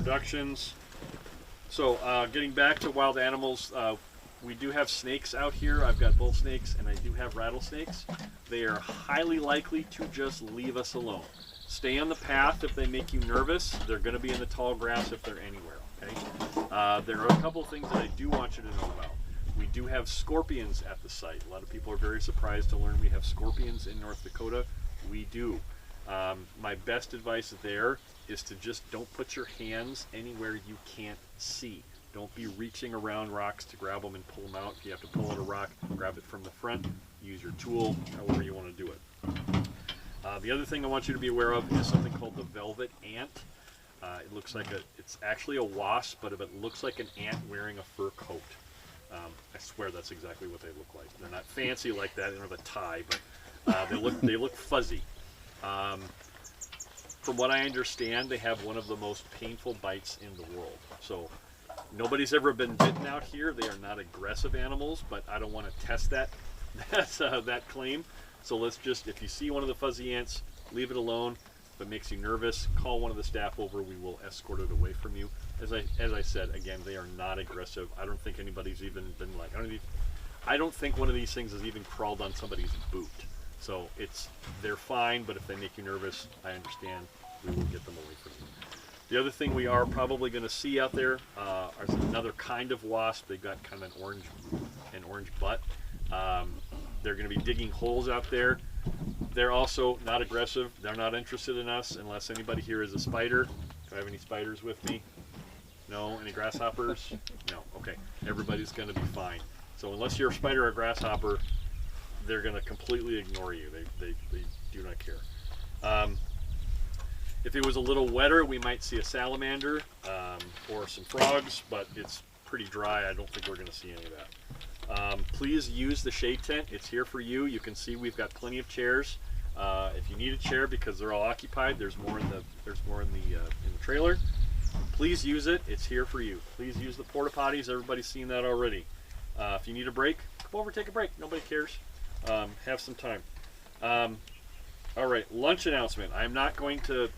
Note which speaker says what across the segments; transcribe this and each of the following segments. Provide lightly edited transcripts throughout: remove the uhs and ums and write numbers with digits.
Speaker 1: introductions. So getting back to wild animals, we do have snakes out here. I've got bull snakes and I do have rattlesnakes. They are highly likely to just leave us alone. Stay on the path if they make you nervous. They're going to be in the tall grass if they're anywhere, okay? There are a couple of things that I do want you to know about. We do have scorpions at the site. A lot of people are very surprised to learn we have scorpions in North Dakota. We do. My best advice there is to just don't put your hands anywhere you can't see. Don't be reaching around rocks to grab them and pull them out. If you have to pull out a rock, grab it from the front. Use your tool, however you want to do it. The other thing I want you to be aware of is something called the velvet ant. It looks like it's actually a wasp, but it looks like an ant wearing a fur coat. I swear that's exactly what they look like. They're not fancy like that, they don't have a tie, but they look fuzzy. From what I understand, they have one of the most painful bites in the world. So nobody's ever been bitten out here. They are not aggressive animals, but I don't want to test that claim. So let's just, if you see one of the fuzzy ants, leave it alone. If it makes you nervous, call one of the staff over. We will escort it away from you. As I said, again, they are not aggressive. I don't think anybody's even been like, I don't think one of these things has even crawled on somebody's boot. So they're fine, but if they make you nervous, I understand. We will get them away from you. The other thing we are probably going to see out there is another kind of wasp. They've got kind of an orange butt. They're going to be digging holes out there. They're also not aggressive. They're not interested in us unless anybody here is a spider. Do I have any spiders with me? No? Any grasshoppers? No. Okay. Everybody's going to be fine. So unless you're a spider or grasshopper, they're going to completely ignore you. They do not care. If it was a little wetter, we might see a salamander or some frogs, but it's pretty dry. I don't think we're going to see any of that. Please use the shade tent. It's here for you. You can see we've got plenty of chairs. If you need a chair because they're all occupied, there's more in the trailer. Please use it. It's here for you. Please use the porta potties. Everybody's seen that already. If you need a break, come over, take a break. Nobody cares. Have some time. All right, lunch announcement. I'm not going to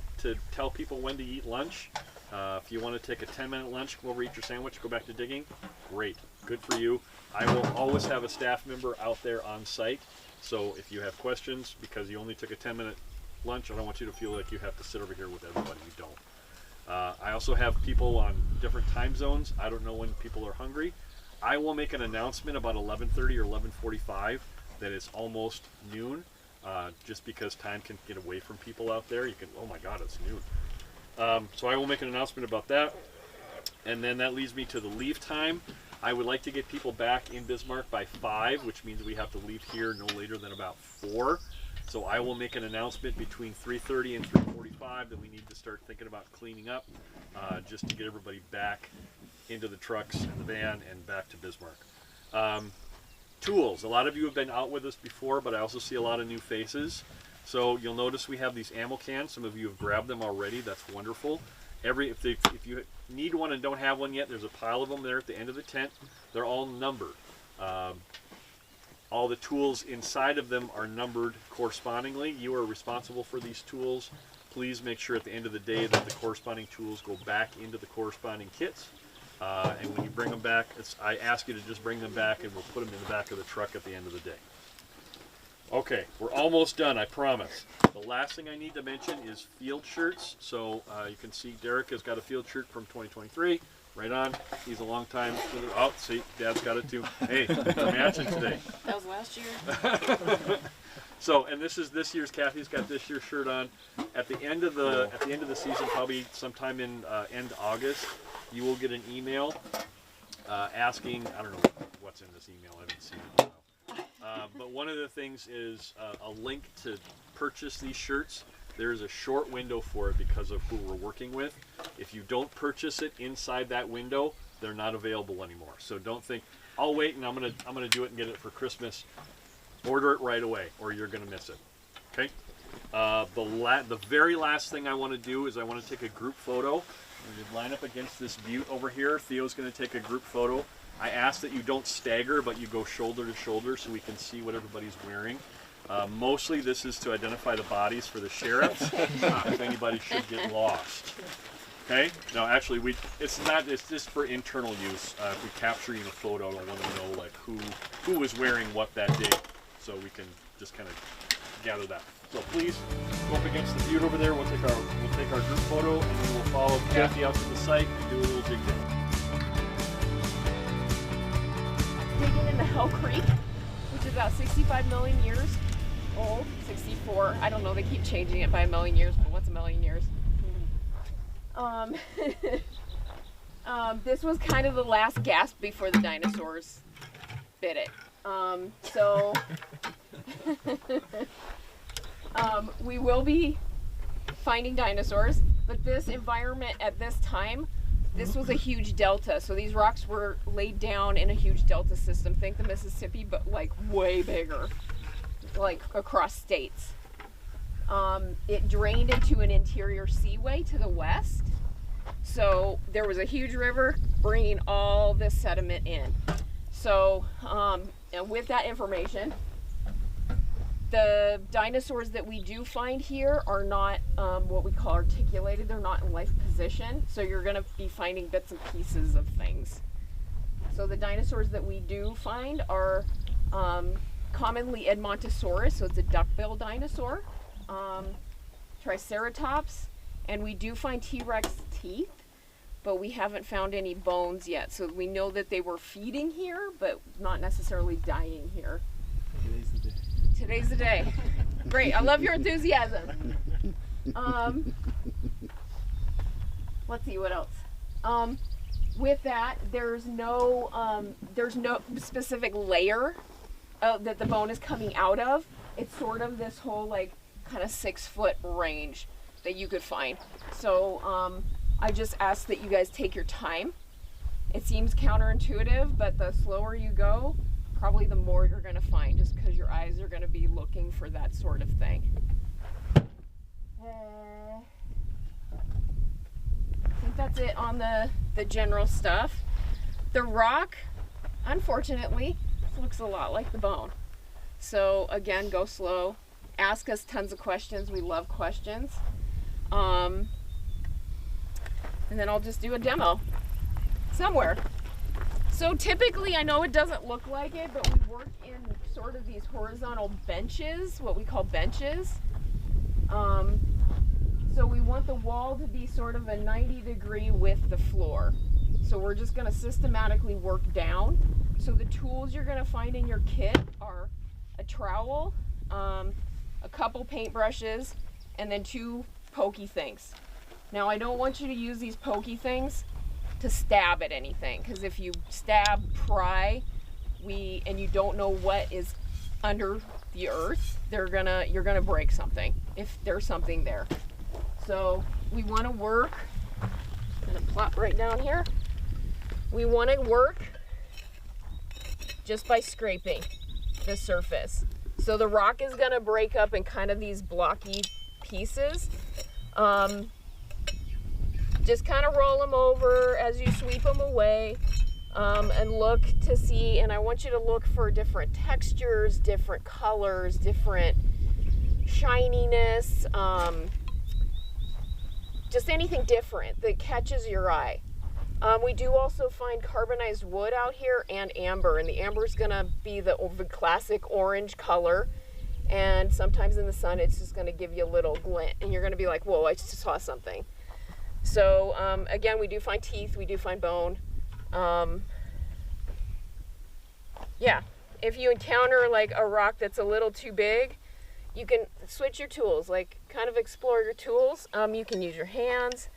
Speaker 1: tell people when to eat lunch. If you want to take a 10-minute lunch, come over, eat your sandwich, go back to digging. Great, good for you. I will always have a staff member out there on site. So if you have questions, because you only took a 10-minute lunch, I don't want you to feel like you have to sit over here with everybody. You don't. I also have people on different time zones. I don't know when people are hungry. I will make an announcement about 11:30 or 11:45 that it's almost noon, just because time can get away from people out there. You can, oh my God, it's noon. So I will make an announcement about that. And then that leads me to the leave time. I would like to get people back in Bismarck by 5, which means we have to leave here no later than about 4. So I will make an announcement between 3:30 and 3:45 that we need to start thinking about cleaning up, just to get everybody back into the trucks and the van and back to Bismarck. Tools. A lot of you have been out with us before, but I also see a lot of new faces. So you'll notice we have these ammo cans. Some of you have grabbed them already. That's wonderful. If you need one and don't have one yet, there's a pile of them there at the end of the tent. They're all numbered. All the tools inside of them are numbered correspondingly. You are responsible for these tools. Please make sure at the end of the day that the corresponding tools go back into the corresponding kits. And when you bring them back, I ask you to just bring them back and we'll put them in the back of the truck at the end of the day. Okay, we're almost done, I promise. The last thing I need to mention is field shirts. So you can see Derek has got a field shirt from 2023. Right on. He's a long time. Oh, see, Dad's got it too. Hey, we're matching today.
Speaker 2: That was last year.
Speaker 1: So, and this is this year's. Kathy's got this year's shirt on. At the end of the season, probably sometime in end August, you will get an email asking. I don't know what's in this email. I haven't seen it. But one of the things is a link to purchase these shirts. There is a short window for it because of who we're working with. If you don't purchase it inside that window, they're not available anymore. So don't think, I'll wait and I'm gonna do it and get it for Christmas. Order it right away or you're gonna miss it. Okay? The very last thing I want to do is I want to take a group photo. I'm gonna line up against this butte over here. Theo's gonna take a group photo. I ask that you don't stagger, but you go shoulder to shoulder so we can see what everybody's wearing. Mostly this is to identify the bodies for the sheriffs if anybody should get lost. Okay. No, actually, it's just for internal use. If we capture you in a photo, I want to know like who was wearing what that day, so we can just kind of gather that. So please go up against the butte over there. We'll take our group photo, and then we'll follow Kathy out to the site and do a little dig down.
Speaker 2: Digging into Hell Creek, which is about 65 million years old. 64. I don't know. They keep changing it by a million years, but what's a million years? This was kind of the last gasp before the dinosaurs bit it. We will be finding dinosaurs, but this environment at this time, this was a huge delta. So these rocks were laid down in a huge delta system. Think the Mississippi, but like way bigger, like across states. It drained into an interior seaway to the west. So there was a huge river bringing all this sediment in. So, and with that information, the dinosaurs that we do find here are not what we call articulated. They're not in life position. So you're going to be finding bits and pieces of things. So the dinosaurs that we do find are commonly Edmontosaurus, so it's a duckbill dinosaur, Triceratops, and we do find T-Rex teeth, but we haven't found any bones yet. So we know that they were feeding here, but not necessarily dying here.
Speaker 3: Today's the day.
Speaker 2: Today's the day. Great, I love your enthusiasm. Let's see what else. With that, there's no specific layer that the bone is coming out of. It's sort of this whole like kind of 6 foot range that you could find. So I just ask that you guys take your time. It seems counterintuitive, but the slower you go, probably the more you're going to find, just because your eyes are going to be looking for that sort of thing. I think that's it on the general stuff. The rock, unfortunately, looks a lot like the bone. So again, go slow. Ask us tons of questions. We love questions. And then I'll just do a demo somewhere. So typically, I know it doesn't look like it, but we work in sort of these horizontal benches, what we call benches. So we want the wall to be sort of a 90-degree with the floor. So we're just going to systematically work down. So the tools you're going to find in your kit are a trowel, a couple paintbrushes, and then 2 pokey things. Now I don't want you to use these pokey things to stab at anything, because if you stab, pry, and you don't know what is under the earth, you're gonna break something if there's something there. So we want to work. I'm gonna plop right down here. We want to work just by scraping the surface. So the rock is gonna break up in kind of these blocky pieces. Just kind of roll them over as you sweep them away, and look to see, and I want you to look for different textures, different colors, different shininess, just anything different that catches your eye. We do also find carbonized wood out here and amber, and the amber is going to be the classic orange color, and sometimes in the sun it's just going to give you a little glint, and you're going to be like, whoa, I just saw something. So again, we do find teeth, we do find bone. Yeah, if you encounter like a rock that's a little too big, you can switch your tools, like kind of explore your tools. You can use your hands.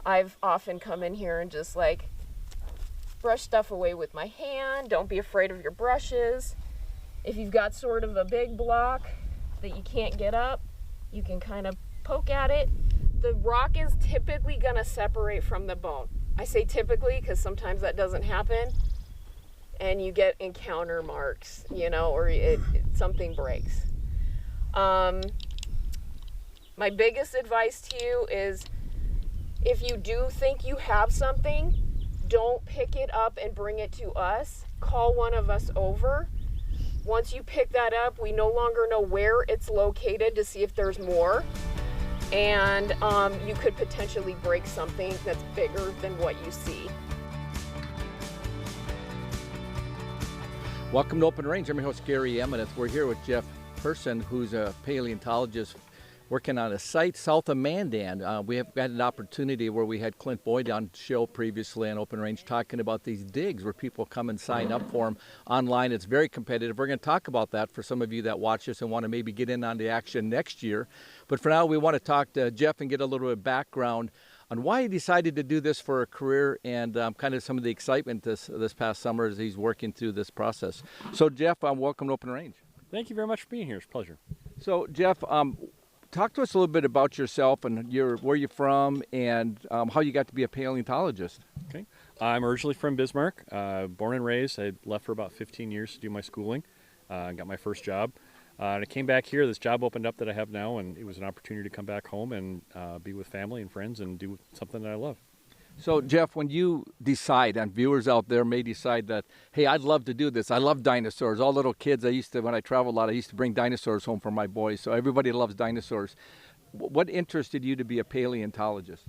Speaker 2: I've often come in here and just like brush stuff away with my hand. Don't be afraid of your brushes. If you've got sort of a big block that you can't get up, you can kind of poke at it. The rock is typically going to separate from the bone. I say typically because sometimes that doesn't happen and you get encounter marks, you know, or something breaks. My biggest advice to you is, if you do think you have something, don't pick it up and bring it to us. Call one of us over. Once you pick that up, we no longer know where it's located to see if there's more. and you could potentially break something that's bigger than what you see.
Speaker 3: Welcome to Open Range. I'm your host, Gary Emineth. We're here with Jeff Person, who's a paleontologist working on a site south of Mandan. We have had an opportunity where we had Clint Boyd on the show previously on Open Range talking about these digs where people come and sign up for them online. It's very competitive. We're going to talk about that for some of you that watch us and want to maybe get in on the action next year. But for now, we want to talk to Jeff and get a little bit of background on why he decided to do this for a career and kind of some of the excitement this past summer as he's working through this process. So Jeff, welcome to Open Range.
Speaker 1: Thank you very much for being here. It's a pleasure.
Speaker 3: So Jeff, talk to us a little bit about yourself and where you're from and how you got to be a paleontologist.
Speaker 1: Okay. I'm originally from Bismarck, born and raised. I left for about 15 years to do my schooling, got my first job. And I came back here, this job opened up that I have now, and it was an opportunity to come back home and be with family and friends and do something that I love.
Speaker 3: So Jeff, when you decide, and viewers out there may decide that, hey, I'd love to do this. I love dinosaurs. All little kids, when I travel a lot, I used to bring dinosaurs home for my boys. So everybody loves dinosaurs. What interested you to be a paleontologist?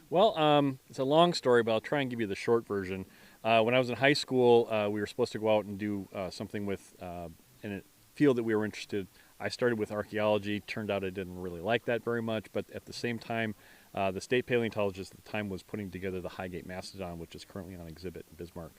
Speaker 1: Well, it's a long story, but I'll try and give you the short version. When I was in high school, we were supposed to go out and do something with in a field that we were interested. I started with archaeology. Turned out I didn't really like that very much, but at the same time, the state paleontologist at the time was putting together the Highgate Mastodon, which is currently on exhibit in Bismarck.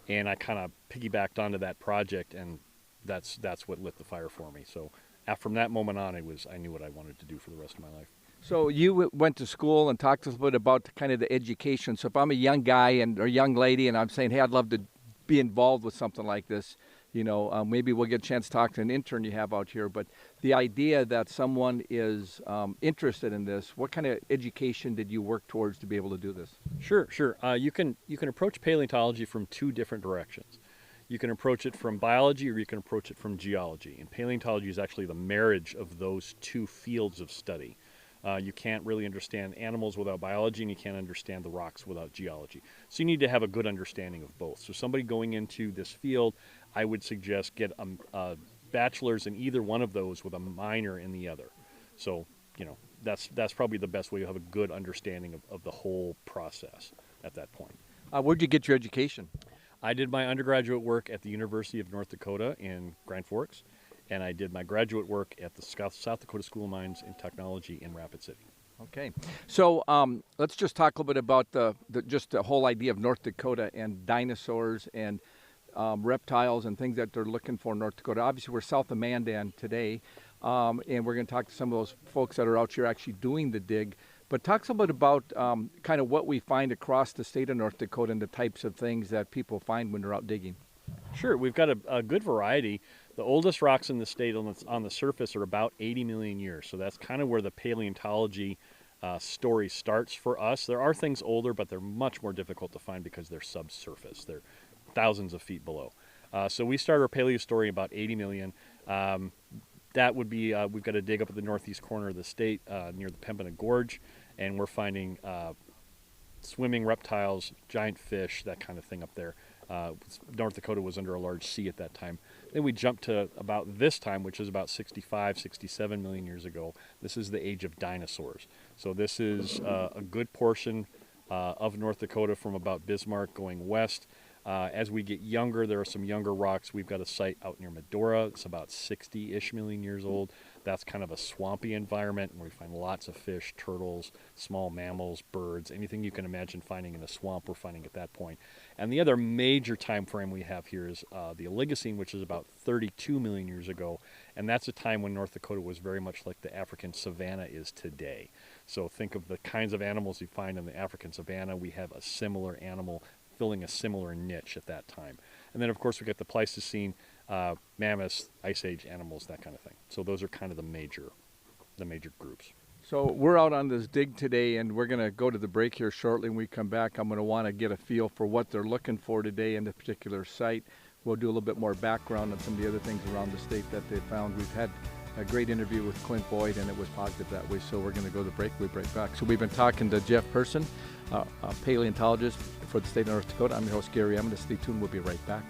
Speaker 1: And I kind of piggybacked onto that project, and that's what lit the fire for me. So from that moment on, I knew what I wanted to do for the rest of my life.
Speaker 3: So you went to school and talked to us a bit about kind of the education. So if I'm a young guy or young lady and I'm saying, hey, I'd love to be involved with something like this, maybe we'll get a chance to talk to an intern you have out here, but the idea that someone is interested in this, what kind of education did you work towards to be able to do this?
Speaker 1: Sure. You can approach paleontology from two different directions. You can approach it from biology or you can approach it from geology. And paleontology is actually the marriage of those two fields of study. You can't really understand animals without biology, and you can't understand the rocks without geology. So you need to have a good understanding of both. So somebody going into this field, I would suggest get a bachelor's in either one of those with a minor in the other. So, that's probably the best way to have a good understanding of the whole process at that point.
Speaker 3: Where'd you get your education?
Speaker 1: I did my undergraduate work at the University of North Dakota in Grand Forks, and I did my graduate work at the South Dakota School of Mines and Technology in Rapid City.
Speaker 3: Okay, so let's just talk a little bit about the whole idea of North Dakota and dinosaurs and reptiles and things that they're looking for in North Dakota. Obviously, we're south of Mandan today, and we're going to talk to some of those folks that are out here actually doing the dig. But talk a little bit about kind of what we find across the state of North Dakota and the types of things that people find when they're out digging.
Speaker 1: Sure, we've got a good variety. The oldest rocks in the state on the surface are about 80 million years, so that's kind of where the paleontology story starts for us. There are things older, but they're much more difficult to find because they're subsurface. They're thousands of feet below. So we start our paleo story about 80 million. That would be, we've got to dig up at the northeast corner of the state near the Pembina Gorge, and we're finding swimming reptiles, giant fish, that kind of thing up there. North Dakota was under a large sea at that time. Then we jump to about this time, which is about 65, 67 million years ago. This is the age of dinosaurs. So this is a good portion of North Dakota from about Bismarck going west. As we get younger, there are some younger rocks. We've got a site out near Medora. It's about 60-ish million years old. That's kind of a swampy environment where we find lots of fish, turtles, small mammals, birds, anything you can imagine finding in a swamp, we're finding at that point. And the other major time frame we have here is the Oligocene, which is about 32 million years ago. And that's a time when North Dakota was very much like the African savanna is today. So think of the kinds of animals you find in the African savanna. We have a similar animal filling a similar niche at that time. And then, of course, we get the Pleistocene, mammoths, Ice Age animals, that kind of thing. So those are kind of the major groups.
Speaker 3: So we're out on this dig today, and we're going to go to the break here shortly. When we come back, I'm going to want to get a feel for what they're looking for today in the particular site. We'll do a little bit more background on some of the other things around the state that they found. We've had a great interview with Clint Boyd, and it was positive that way. So we're going to go to the break. We'll be right back. So we've been talking to Jeff Person, a paleontologist for the state of North Dakota. I'm your host, Gary Emineth. Stay tuned. We'll be right back.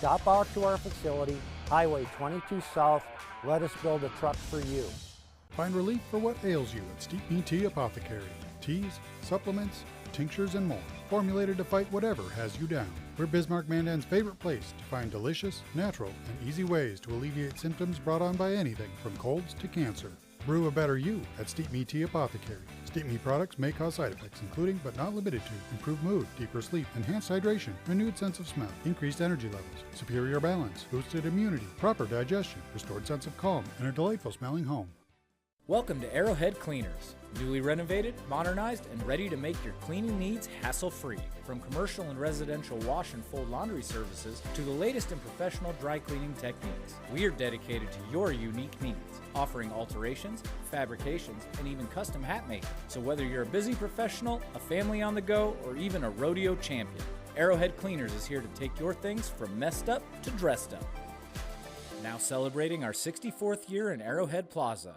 Speaker 4: Stop out to our facility, Highway 22 South. Let us build a truck for you.
Speaker 5: Find relief for what ails you at Steep Me Tea Apothecary. Teas, supplements, tinctures, and more. Formulated to fight whatever has you down. We're Bismarck Mandan's favorite place to find delicious, natural, and easy ways to alleviate symptoms brought on by anything from colds to cancer. Brew a better you at Steep Me Tea Apothecary. Steep Me products may cause side effects, including but not limited to improved mood, deeper sleep, enhanced hydration, renewed sense of smell, increased energy levels, superior balance, boosted immunity, proper digestion, restored sense of calm, and a delightful smelling home.
Speaker 6: Welcome to Arrowhead Cleaners. Newly renovated, modernized, and ready to make your cleaning needs hassle-free. From commercial and residential wash and fold laundry services to the latest in professional dry cleaning techniques, we are dedicated to your unique needs, offering alterations, fabrications, and even custom hat making. So whether you're a busy professional, a family on the go, or even a rodeo champion, Arrowhead Cleaners is here to take your things from messed up to dressed up. Now celebrating our 64th year in Arrowhead Plaza.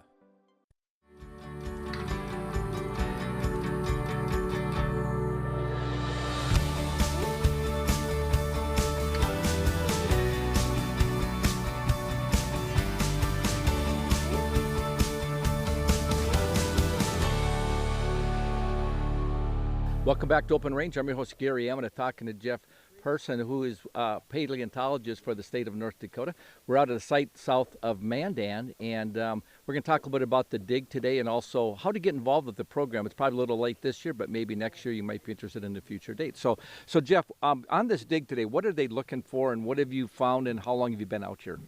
Speaker 3: Welcome back to Open Range. I'm your host, Gary Emineth, talking to Jeff Person, who is a paleontologist for the state of North Dakota. We're out at a site south of Mandan, and we're going to talk a little bit about the dig today and also how to get involved with the program. It's probably a little late this year, but maybe next year you might be interested in the future date. So Jeff, on this dig today, what are they looking for, and what have you found, and how long have you been out here?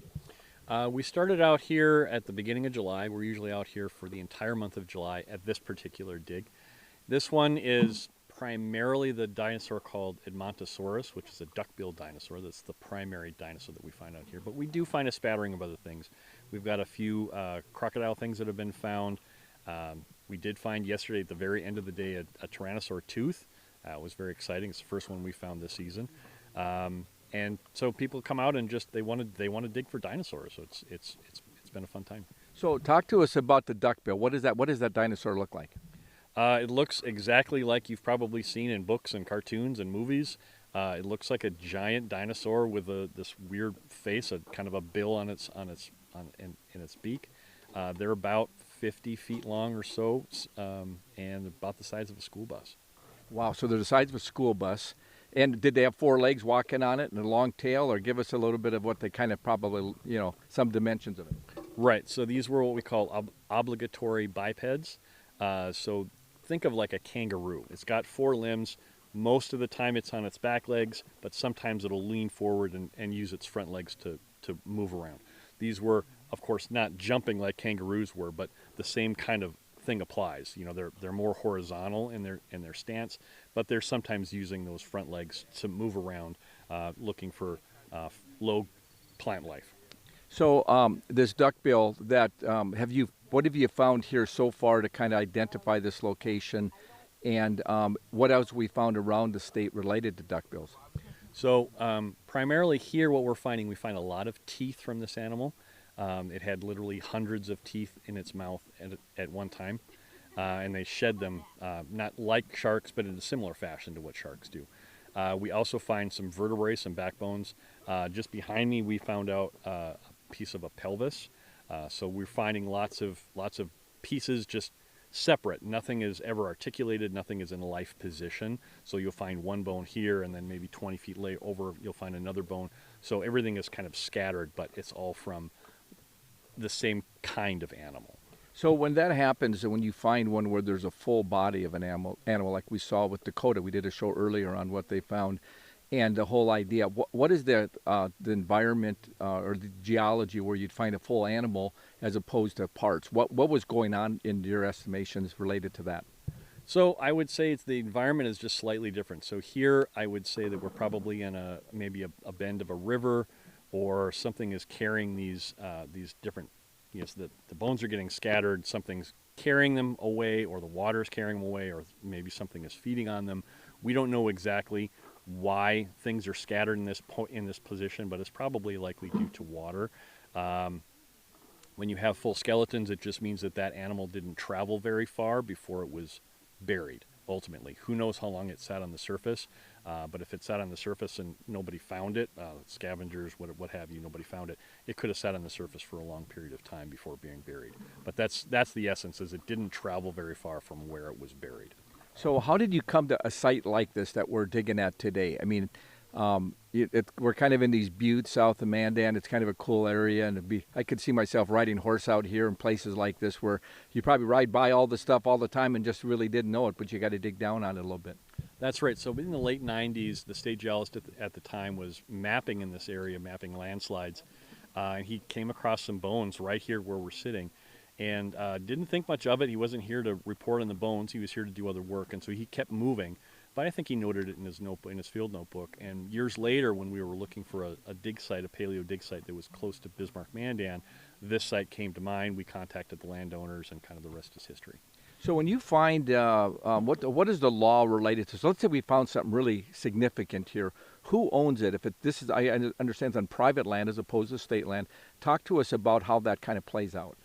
Speaker 1: We started out here at the beginning of July. We're usually out here for the entire month of July at this particular dig. This one is primarily the dinosaur called Edmontosaurus, which is a duck-billed dinosaur. That's the primary dinosaur that we find out here. But we do find a spattering of other things. We've got a few crocodile things that have been found. We did find yesterday at the very end of the day a tyrannosaur tooth. It was very exciting. It's the first one we found this season. And so people come out and just they want to dig for dinosaurs. So it's been a fun time.
Speaker 3: So talk to us about the duckbill. What is that? What does that dinosaur look like?
Speaker 1: It looks exactly like you've probably seen in books and cartoons and movies. It looks like a giant dinosaur with this weird face, a kind of a bill in its beak. They're about 50 feet long or so, and about the size of a school bus.
Speaker 3: Wow! So they're the size of a school bus. And did they have four legs walking on it and a long tail, or give us a little bit of what they kind of probably, some dimensions of it?
Speaker 1: Right. So these were what we call obligatory bipeds. So think of like a kangaroo. It's got four limbs. Most of the time it's on its back legs, but sometimes it'll lean forward and use its front legs to move around. These were, of course, not jumping like kangaroos were, but the same kind of thing applies. They're more horizontal in their stance, but they're sometimes using those front legs to move around, looking for low plant life.
Speaker 3: So this duckbill, what have you found here so far to kind of identify this location, and what else we found around the state related to duckbills?
Speaker 1: So primarily here, what we're finding, we find a lot of teeth from this animal. It had literally hundreds of teeth in its mouth at one time, and they shed them, not like sharks, but in a similar fashion to what sharks do. We also find some vertebrae, some backbones. Just behind me, we found out a piece of a pelvis. So we're finding lots of pieces just separate. Nothing is ever articulated. Nothing is in a life position. So you'll find one bone here, and then maybe 20 feet over, you'll find another bone. So everything is kind of scattered, but it's all from the same kind of animal.
Speaker 3: So when that happens, and when you find one where there's a full body of an animal like we saw with Dakota, we did a show earlier on what they found, and the whole idea, what is the environment or the geology where you'd find a full animal as opposed to parts? What was going on in your estimations related to that?
Speaker 1: So I would say the environment is just slightly different. So here I would say that we're probably in maybe a bend of a river, or something is carrying these different, so the bones are getting scattered, something's carrying them away, or the water's carrying them away, or maybe something is feeding on them. We don't know exactly why things are scattered in this position, but it's probably likely due to water. When you have full skeletons, it just means that animal didn't travel very far before it was buried. ultimately. Who knows how long it sat on the surface, but if it sat on the surface and nobody found it, scavengers, what have you, nobody found it, it could have sat on the surface for a long period of time before being buried. But that's the essence, is it didn't travel very far from where it was buried.
Speaker 3: So how did you come to a site like this that we're digging at today? I mean, we're kind of in these buttes south of Mandan. It's kind of a cool area, and I could see myself riding horse out here in places like this where you probably ride by all the stuff all the time and just really didn't know it, but you got to dig down on it a little bit.
Speaker 1: That's right. So in the late 90s, the state geologist at the time was mapping in this area, mapping landslides. And he came across some bones right here where we're sitting, and didn't think much of it. He wasn't here to report on the bones. He was here to do other work, and so he kept moving. But I think he noted it in his notebook, in his field notebook. And years later, when we were looking for a dig site, a paleo dig site that was close to Bismarck Mandan, this site came to mind. We contacted the landowners, and kind of the rest is history.
Speaker 3: So when you find, what is the law related to? So let's say we found something really significant here. Who owns it? If this is, I understand, it's on private land as opposed to state land. Talk to us about how that kind of plays out.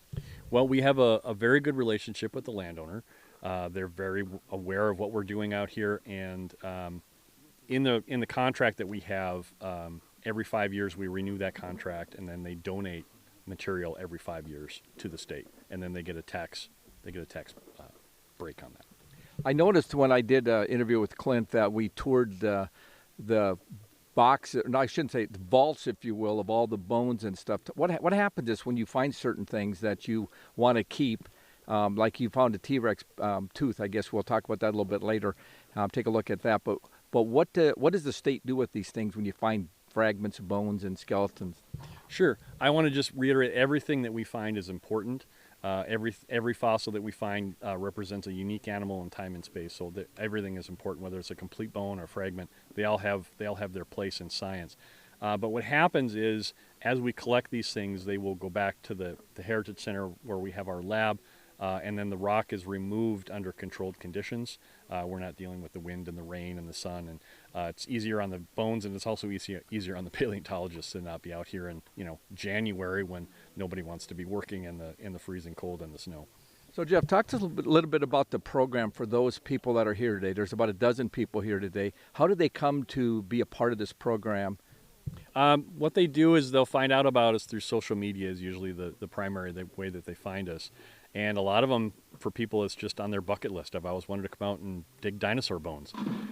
Speaker 1: Well, we have a very good relationship with the landowner. They're very aware of what we're doing out here, and in the contract that we have, every 5 years we renew that contract, and then they donate material every 5 years to the state, and then they get a tax break on that.
Speaker 3: I noticed when I did an interview with Clint that we toured the box, no, I shouldn't say, the vaults, if you will, of all the bones and stuff. What happens is when you find certain things that you want to keep, like you found a T-Rex tooth. I guess we'll talk about that a little bit later. Take a look at that. But what does the state do with these things when you find fragments of bones and skeletons? Sure.
Speaker 1: I want to just reiterate, everything that we find is important. Every fossil that we find represents a unique animal in time and space, so that everything is important, whether it's a complete bone or fragment. They all have their place in science. But what happens is, as we collect these things, they will go back to the Heritage Center where we have our lab, and then the rock is removed under controlled conditions. We're not dealing with the wind and the rain and the sun, and it's easier on the bones, and it's also easier on the paleontologists to not be out here in January when nobody wants to be working in the freezing cold and the snow.
Speaker 3: So Jeff, talk to us a little bit about the program for those people that are here today. There's about a dozen people here today. How do they come to be a part of this program?
Speaker 1: What they do is they'll find out about us through social media is usually the primary way that they find us. And a lot of them, for people, it's just on their bucket list. I've always wanted to come out and dig dinosaur bones.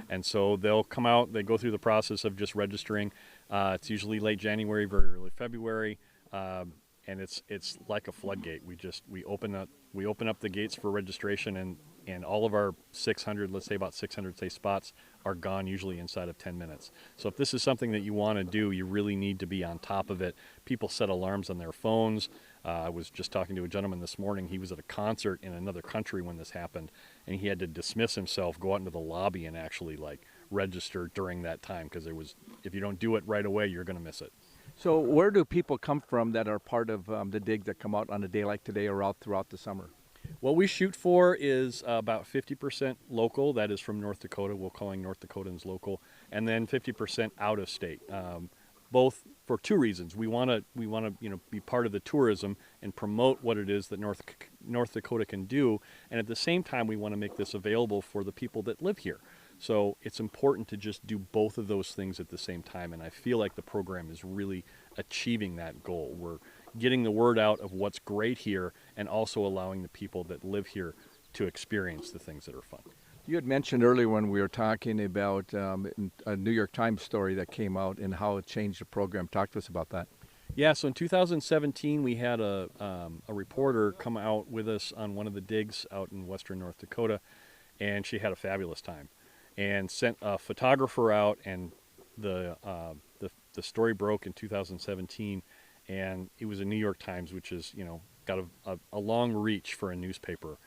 Speaker 1: And so they'll come out, they go through the process of just registering. It's usually late January, very early February. And it's like a floodgate. We open up the gates for registration, and all of our 600, let's say about 600 spots are gone usually inside of 10 minutes. So if this is something that you want to do, you really need to be on top of it. People set alarms on their phones. I was just talking to a gentleman this morning. He was at a concert in another country when this happened, and he had to dismiss himself, go out into the lobby, and actually register during that time, because if you don't do it right away, you're going to miss it.
Speaker 3: So where do people come from that are part of the dig that come out on a day like today or out throughout the summer?
Speaker 1: What we shoot for is about 50% local. That is from North Dakota. We're calling North Dakotans local, and then 50% out of state. Both for two reasons. We want to be part of the tourism and promote what it is that North Dakota can do, and at the same time we want to make this available for the people that live here. So it's important to just do both of those things at the same time, and I feel like the program is really achieving that goal. We're getting the word out of what's great here, and also allowing the people that live here to experience the things that are fun.
Speaker 3: You had mentioned earlier when we were talking about a New York Times story that came out and how it changed the program. Talk to us about that.
Speaker 1: Yeah, so in 2017 we had a reporter come out with us on one of the digs out in western North Dakota, and she had a fabulous time and sent a photographer out, and the story broke in 2017, and it was a New York Times, which is got a long reach for a newspaper.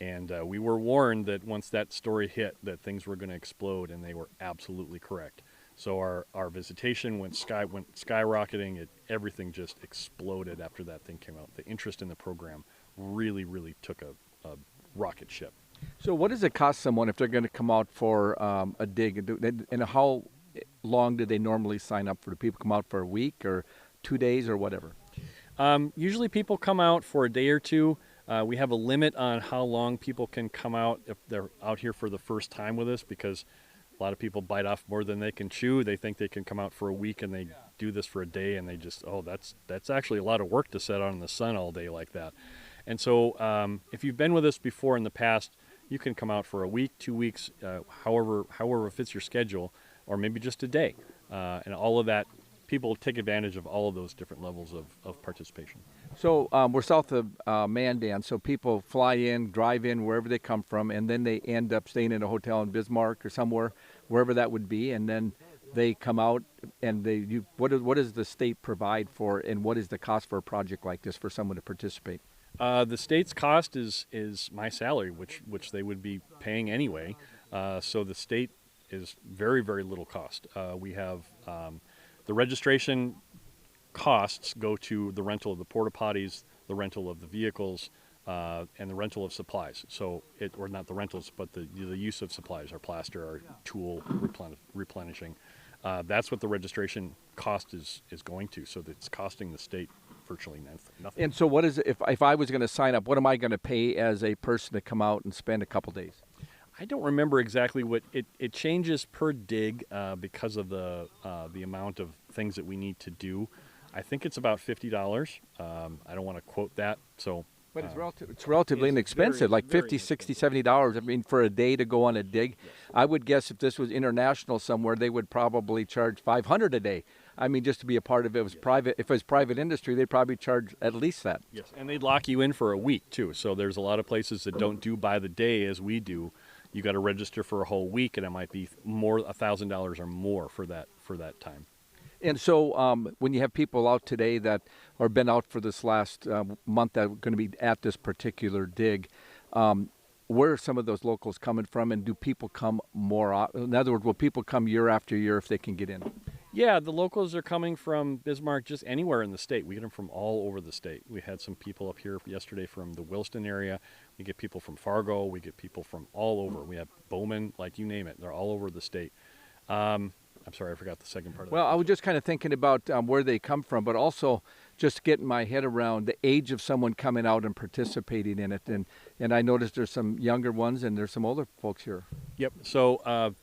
Speaker 1: And we were warned that once that story hit, that things were going to explode, and they were absolutely correct. So our visitation went skyrocketing. Everything just exploded after that thing came out. The interest in the program really, really took a rocket ship.
Speaker 3: So what does it cost someone if they're going to come out for a dig? And how long do they normally sign up for? Do people come out for a week or 2 days or whatever?
Speaker 1: Usually people come out for a day or two. We have a limit on how long people can come out if they're out here for the first time with us, because a lot of people bite off more than they can chew. They think they can come out for a week and they do this for a day and they just, oh, that's actually a lot of work to sit out in the sun all day like that. And so if you've been with us before in the past, you can come out for a week, 2 weeks, however fits your schedule, or maybe just a day. And all of that, people take advantage of all of those different levels of participation.
Speaker 3: So we're south of Mandan, so people fly in, drive in, wherever they come from, and then they end up staying in a hotel in Bismarck or somewhere, wherever that would be, and then they come out and what does the state provide for, and what is the cost for a project like this for someone to participate?
Speaker 1: The state's cost is my salary, which they would be paying anyway. So the state is very, very little cost. We have the registration costs go to the rental of the porta potties, the rental of the vehicles, and the rental of supplies. So or not the rentals, but the use of supplies, our plaster, our tool replenishing. That's what the registration cost is going to. So it's costing the state virtually nothing.
Speaker 3: And so what is if I was going to sign up, what am I going to pay as a person to come out and spend a couple days?
Speaker 1: I don't remember exactly what it changes per dig because of the amount of things that we need to do. I think it's about $50. I don't want to quote that. So,
Speaker 3: but it's relatively inexpensive, like $50, $60, $70. I mean, for a day to go on a dig. Yes. I would guess if this was international somewhere, they would probably charge $500 a day. I mean, just to be a part of it. Was private. If it was private industry, they'd probably charge at least that.
Speaker 1: Yes, and they'd lock you in for a week too. So there's a lot of places that don't do by the day as we do. You got to register for a whole week, and it might be more $1,000 or more for that time.
Speaker 3: And so when you have people out today that are been out for this last month that are going to be at this particular dig, where are some of those locals coming from, and do people come more? In other words, will people come year after year if they can get in?
Speaker 1: Yeah, the locals are coming from Bismarck, just anywhere in the state. We get them from all over the state. We had some people up here yesterday from the Williston area. We get people from Fargo. We get people from all over. We have Bowman, like you name it. They're all over the state. I'm sorry, I forgot the second part of that.
Speaker 3: Well, I was just kind of thinking about where they come from, but also just getting my head around the age of someone coming out and participating in it. And I noticed there's some younger ones and there's some older folks here.
Speaker 1: Yep. So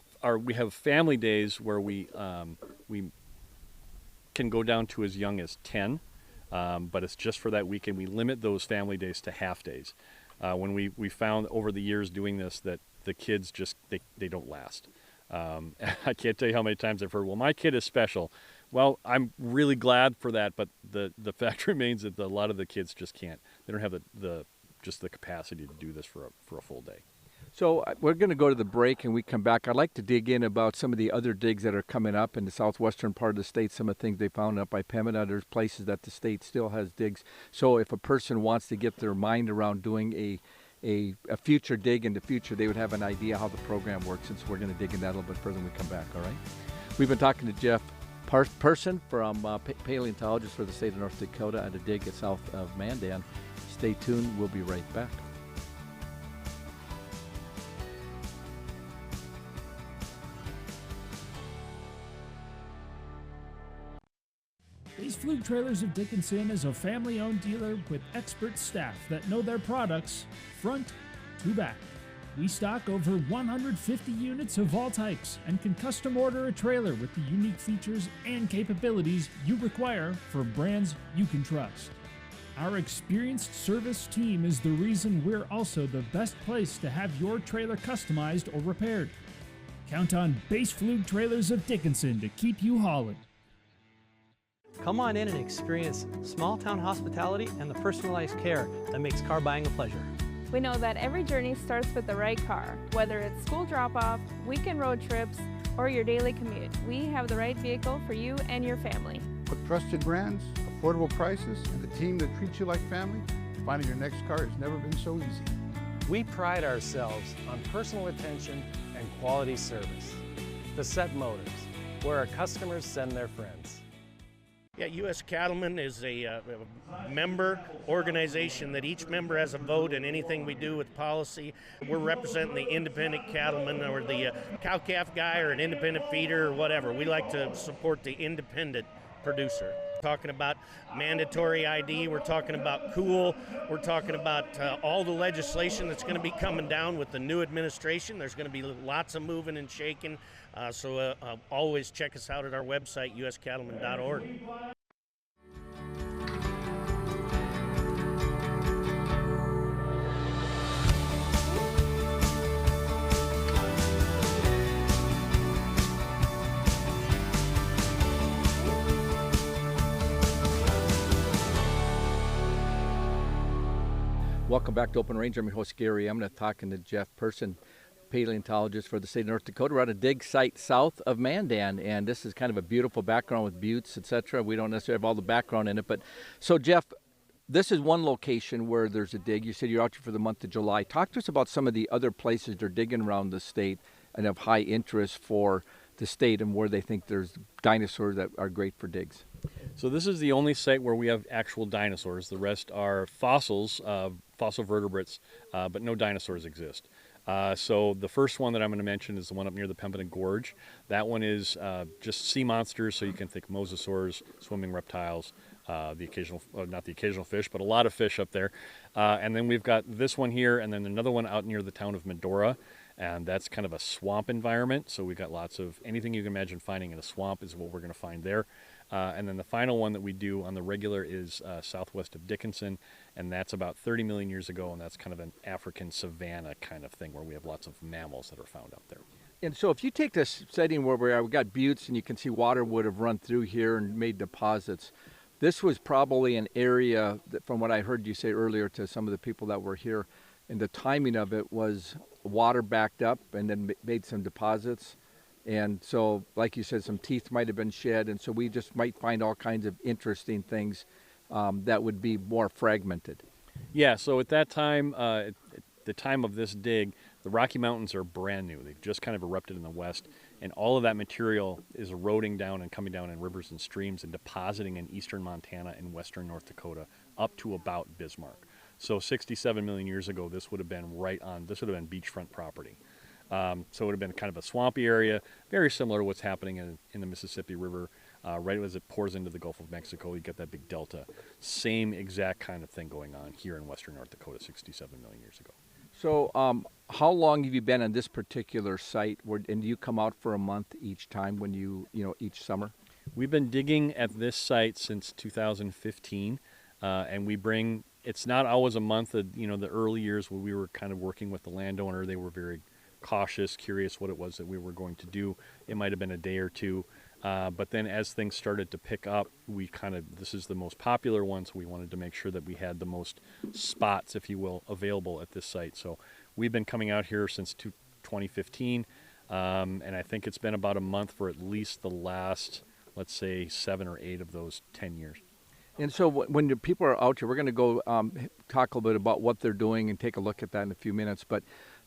Speaker 1: we have family days where we can go down to as young as 10, but it's just for that weekend. We limit those family days to half days. When we found over the years doing this that the kids just they don't last. I can't tell you how many times I've heard, well, my kid is special. Well, I'm really glad for that, but the fact remains that a lot of the kids just can't. They don't have the capacity to do this for a full day.
Speaker 3: So we're going to go to the break, and we come back. I'd like to dig in about some of the other digs that are coming up in the southwestern part of the state, some of the things they found up by Pemina. There's places that the state still has digs. So if a person wants to get their mind around doing a future dig in the future, they would have an idea how the program works, and so we're going to dig in that a little bit further when we come back, all right? We've been talking to Jeff Person from Paleontologist for the state of North Dakota at a dig at south of Mandan. Stay tuned. We'll be right back.
Speaker 7: Base Flug Trailers of Dickinson is a family-owned dealer with expert staff that know their products front to back. We stock over 150 units of all types and can custom order a trailer with the unique features and capabilities you require for brands you can trust. Our experienced service team is the reason we're also the best place to have your trailer customized or repaired. Count on Base Flug Trailers of Dickinson to keep you hauling.
Speaker 8: Come on in and experience small-town hospitality and the personalized care that makes car buying a pleasure.
Speaker 9: We know that every journey starts with the right car. Whether it's school drop-off, weekend road trips, or your daily commute, we have the right vehicle for you and your family.
Speaker 5: With trusted brands, affordable prices, and the team that treats you like family, finding your next car has never been so easy.
Speaker 10: We pride ourselves on personal attention and quality service. The Set Motors, where our customers send their friends.
Speaker 11: Yeah, U.S. Cattlemen is a member organization that each member has a vote in anything we do with policy. We're representing the independent cattleman or the cow-calf guy or an independent feeder or whatever. We like to support the independent producer. Talking about mandatory ID, we're talking about cool, we're talking about all the legislation that's going to be coming down with the new administration. There's going to be lots of moving and shaking, so always check us out at our website, uscattleman.org.
Speaker 3: Welcome back to Open Range. I'm your host, Gary Emineth, talking to Jeff Person, paleontologist for the state of North Dakota. We're at a dig site south of Mandan, and this is kind of a beautiful background with buttes, etc. We don't necessarily have all the background in it, but so Jeff, this is one location where there's a dig. You said you're out here for the month of July. Talk to us about some of the other places they're digging around the state and of high interest for the state and where they think there's dinosaurs that are great for digs.
Speaker 1: So this is the only site where we have actual dinosaurs. The rest are fossils, fossil vertebrates, but no dinosaurs exist. So the first one that I'm going to mention is the one up near the Pembina Gorge. That one is just sea monsters, so you can think mosasaurs, swimming reptiles, the occasional, not the occasional fish, but a lot of fish up there. And then we've got this one here, and then another one out near the town of Medora. And that's kind of a swamp environment, so we've got lots of anything you can imagine finding in a swamp is what we're going to find there. And then the final one that we do on the regular is southwest of Dickinson, and that's about 30 million years ago, and that's kind of an African savanna kind of thing where we have lots of mammals that are found out there.
Speaker 3: And so if you take this setting where we've got buttes and you can see water would have run through here and made deposits, this was probably an area that, from what I heard you say earlier to some of the people that were here, and the timing of it was water backed up and then made some deposits. And so, like you said, some teeth might have been shed, and so we just might find all kinds of interesting things that would be more fragmented.
Speaker 1: Yeah, so at that time, at the time of this dig, the Rocky Mountains are brand new. They've just kind of erupted in the west, and all of that material is eroding down and coming down in rivers and streams and depositing in eastern Montana and western North Dakota up to about Bismarck. So 67 million years ago, this would have been this would have been beachfront property. So it would have been kind of a swampy area, very similar to what's happening in the Mississippi River. Right as it pours into the Gulf of Mexico, you get that big delta. Same exact kind of thing going on here in western North Dakota 67 million years ago.
Speaker 3: So how long have you been on this particular site? And do you come out for a month each time when each summer?
Speaker 1: We've been digging at this site since 2015, and we bring, it's not always a month. The early years where we were kind of working with the landowner, they were very cautious, curious what it was that we were going to do. It might have been a day or two, but then as things started to pick up, this is the most popular one, so we wanted to make sure that we had the most spots, if you will, available at this site. So we've been coming out here since 2015, and I think it's been about a month for at least the last, let's say, 7 or 8 of those 10 years.
Speaker 3: And so when the people are out here, we're going to go talk a little bit about what they're doing and take a look at that in a few minutes, but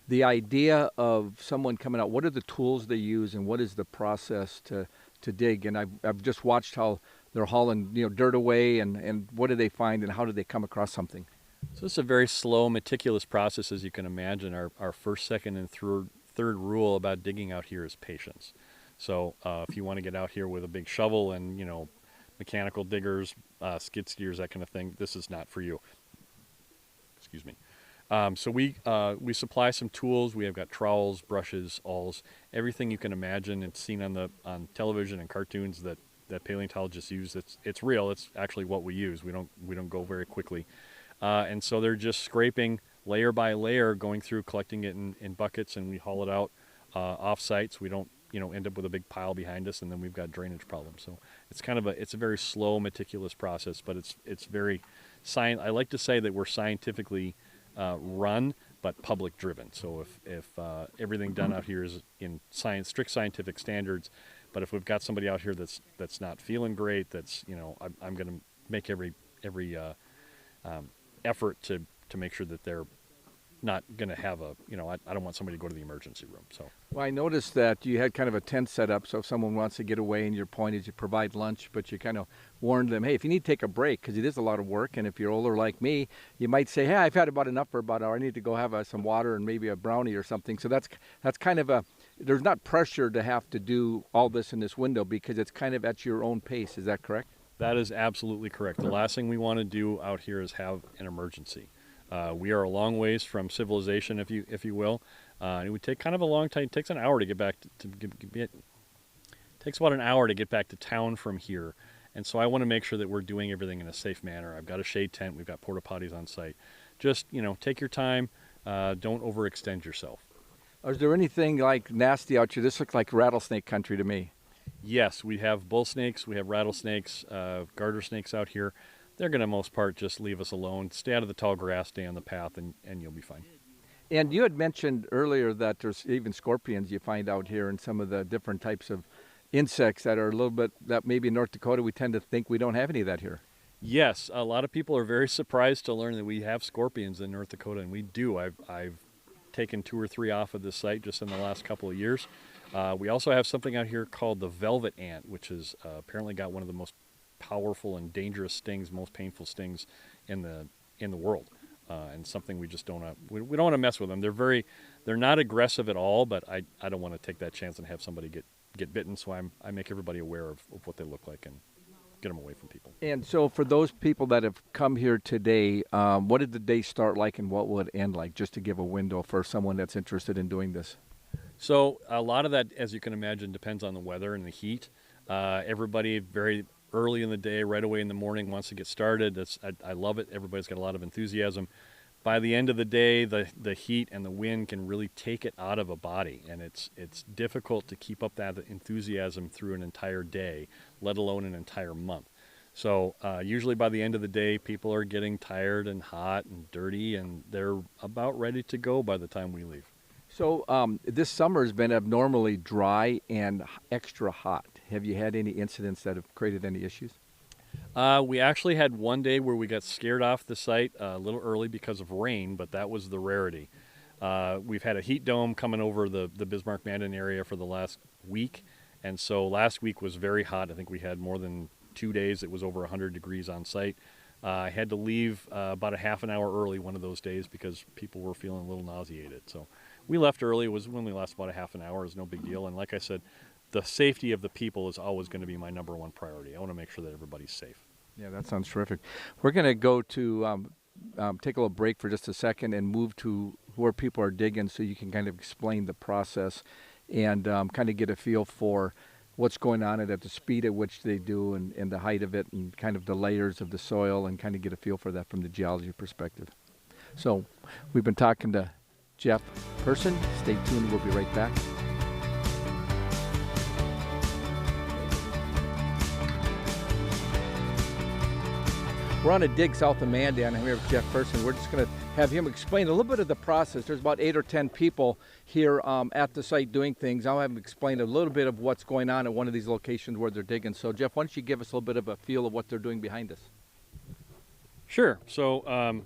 Speaker 3: the idea of someone coming out, what are the tools they use and what is the process to dig? And I've just watched how they're hauling dirt away, and what do they find and how do they come across something?
Speaker 1: So it's a very slow, meticulous process, as you can imagine. Our first, second, and third rule about digging out here is patience. So if you want to get out here with a big shovel and mechanical diggers, skid steers, that kind of thing, this is not for you. Excuse me. So we supply some tools. We have got trowels, brushes, awls, everything you can imagine. It's seen on television and cartoons that paleontologists use. It's real. It's actually what we use. We don't go very quickly, and so they're just scraping layer by layer, going through, collecting it in buckets, and we haul it out off site. So we don't end up with a big pile behind us, and then we've got drainage problems. So it's a very slow, meticulous process, but it's very I like to say that we're scientifically run, but public driven. So if everything done out here is in strict scientific standards, but if we've got somebody out here that's not feeling great, that's I'm going to make every effort to make sure that they're not going to have I don't want somebody to go to the emergency room. So.
Speaker 3: Well, I noticed that you had kind of a tent set up, so if someone wants to get away, and your point is you provide lunch, but you kind of warned them, hey, if you need to take a break, because it is a lot of work, and if you're older like me, you might say, hey, I've had about enough for about an hour, I need to go have some water and maybe a brownie or something. So that's kind of there's not pressure to have to do all this in this window, because it's kind of at your own pace. Is that correct?
Speaker 1: That is absolutely correct. The last thing we want to do out here is have an emergency. We are a long ways from civilization, if you will. It would take kind of a long time. It takes an hour to get back takes about an hour to get back to town from here. And so I want to make sure that we're doing everything in a safe manner. I've got a shade tent. We've got porta potties on site. Just, take your time. Don't overextend yourself.
Speaker 3: Is there anything like nasty out here? This looks like rattlesnake country to me.
Speaker 1: Yes, we have bull snakes. We have rattlesnakes, garter snakes out here. They're going to most part just leave us alone. Stay out of the tall grass, stay on the path, and you'll be fine.
Speaker 3: And you had mentioned earlier that there's even scorpions you find out here and some of the different types of insects that are a little bit, that maybe in North Dakota we tend to think we don't have any of that here. Yes,
Speaker 1: a lot of people are very surprised to learn that we have scorpions in North Dakota, and we do. I've taken 2 or 3 off of this site just in the last couple of years. We also have something out here called the velvet ant, which has apparently got one of the most powerful and dangerous stings, most painful stings in the world, and something we just don't we don't want to mess with them. They're not aggressive at all, but I don't want to take that chance and have somebody get bitten. So I make everybody aware of what they look like and get them away from people. And so for those people that have come here today, what did the day start like and what will it end like, just to give a window for someone that's interested in doing this? So a lot of that, as you can imagine, depends on the weather and the heat. Everybody very early in the day, right away in the morning, wants to get started. I love it. Everybody's got a lot of enthusiasm. By the end of the day, the heat and the wind can really take it out of a body, and it's difficult to keep up that enthusiasm through an entire day, let alone an entire month. So usually by the end of the day, people are getting tired and hot and dirty, and they're about ready to go by the time we leave. So this summer has been abnormally dry and extra hot. Have you had any incidents that have created any issues? We actually had one day where we got scared off the site a little early because of rain, but that was the rarity. We've had a heat dome coming over the Bismarck-Mandan area for the last week, and so last week was very hot. I think we had more than 2 days. It was over 100 degrees on site. I had to leave about a half an hour early one of those days because people were feeling a little nauseated. So we left early. It was only last about a half an hour. It was no big deal. And like I said, the safety of the people is always going to be my number one priority. I want to make sure that everybody's safe. Yeah, that sounds terrific. We're going to go to take a little break for just a second and move to where people are digging so you can kind of explain the process and kind of get a feel for what's going on at the speed at which they do and the height of it and kind of the layers of the soil and kind of get a feel for that from the geology perspective. So we've been talking to Jeff Person. Stay tuned. We'll be right back. We're on a dig south of Mandan. I'm here with Jeff Person. We're just going to have him explain a little bit of the process. There's about 8 or 10 people here at the site doing things. I'll have him explain a little bit of what's going on at one of these locations where they're digging. So, Jeff, why don't you give us a little bit of a feel of what they're doing behind us? Sure. So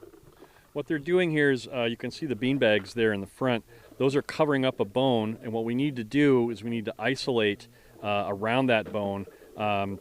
Speaker 1: what they're doing here is you can see the bean bags there in the front. Those are covering up a bone, and what we need to do is we need to isolate around that bone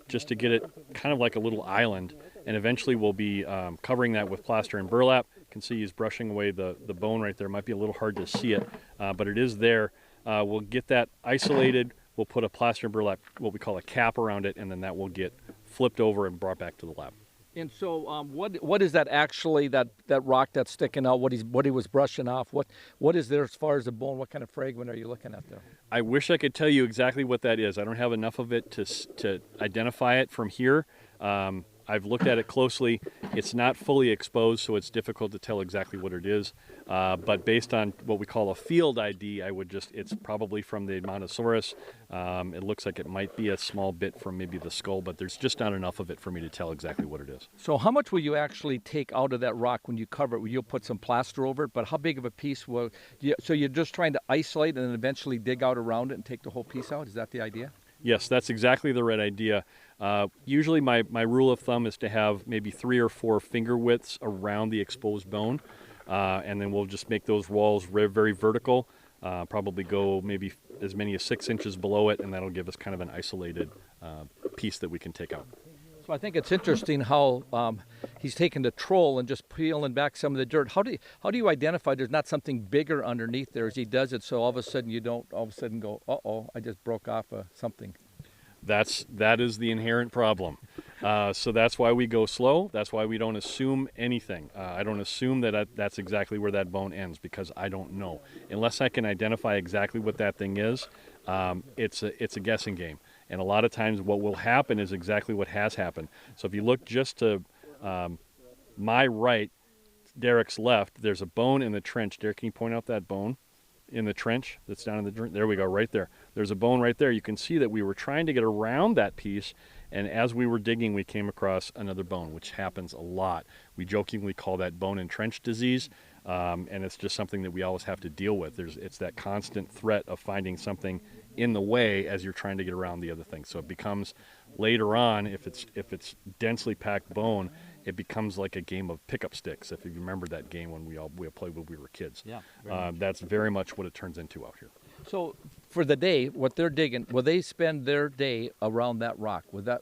Speaker 1: just to get it kind of like a little island. And eventually we'll be covering that with plaster and burlap. You can see he's brushing away the bone right there. It might be a little hard to see it, but it is there. We'll get that isolated. We'll put a plaster and burlap, what we call a cap around it, and then that will get flipped over and brought back to the lab. And so what is that actually, that rock that's sticking out, what he was brushing off? What is there as far as the bone? What kind of fragment are you looking at there? I wish I could tell you exactly what that is. I don't have enough of it to identify it from here. I've looked at it closely. It's not fully exposed, so it's difficult to tell exactly what it is. But based on what we call a field ID, it's probably from the Montosaurus. It looks like it might be a small bit from maybe the skull, but there's just not enough of it for me to tell exactly what it is. So how much will you actually take out of that rock when you cover it? You'll put some plaster over it, but how big of a piece so you're just trying to isolate and then eventually dig out around it and take the whole piece out? Is that the idea? Yes, that's exactly the right idea. Usually my rule of thumb is to have maybe 3 or 4 finger widths around the exposed bone, and then we'll just make those walls very vertical, probably go maybe as many as 6 inches below it, and that'll give us kind of an isolated piece that we can take out. So I think it's interesting how he's taking the troll and just peeling back some of the dirt. How do you identify there's not something bigger underneath there as he does it, so all of a sudden you don't all of a sudden go, uh-oh, I just broke off something? That is the inherent problem. So that's why we go slow. That's why we don't assume anything. I don't assume that that's exactly where that bone ends, because I don't know. Unless I can identify exactly what that thing is, it's a guessing game. And a lot of times what will happen is exactly what has happened. So if you look just to my right, Derek's left, there's a bone in the trench. Derek, can you point out that bone in the trench that's down in the trench? There we go, right there. There's a bone right there. You can see that we were trying to get around that piece, and as we were digging, we came across another bone, which happens a lot. We jokingly call that bone and trench disease, and it's just something that we always have to deal with. It's that constant threat of finding something in the way as you're trying to get around the other thing. So it becomes, later on, if it's densely packed bone, it becomes like a game of pickup sticks. If you remember that game when we played when we were kids.
Speaker 3: Yeah.
Speaker 1: That's very much what it turns into out here.
Speaker 3: So for the day, what they're digging, will they spend their day around that rock? Will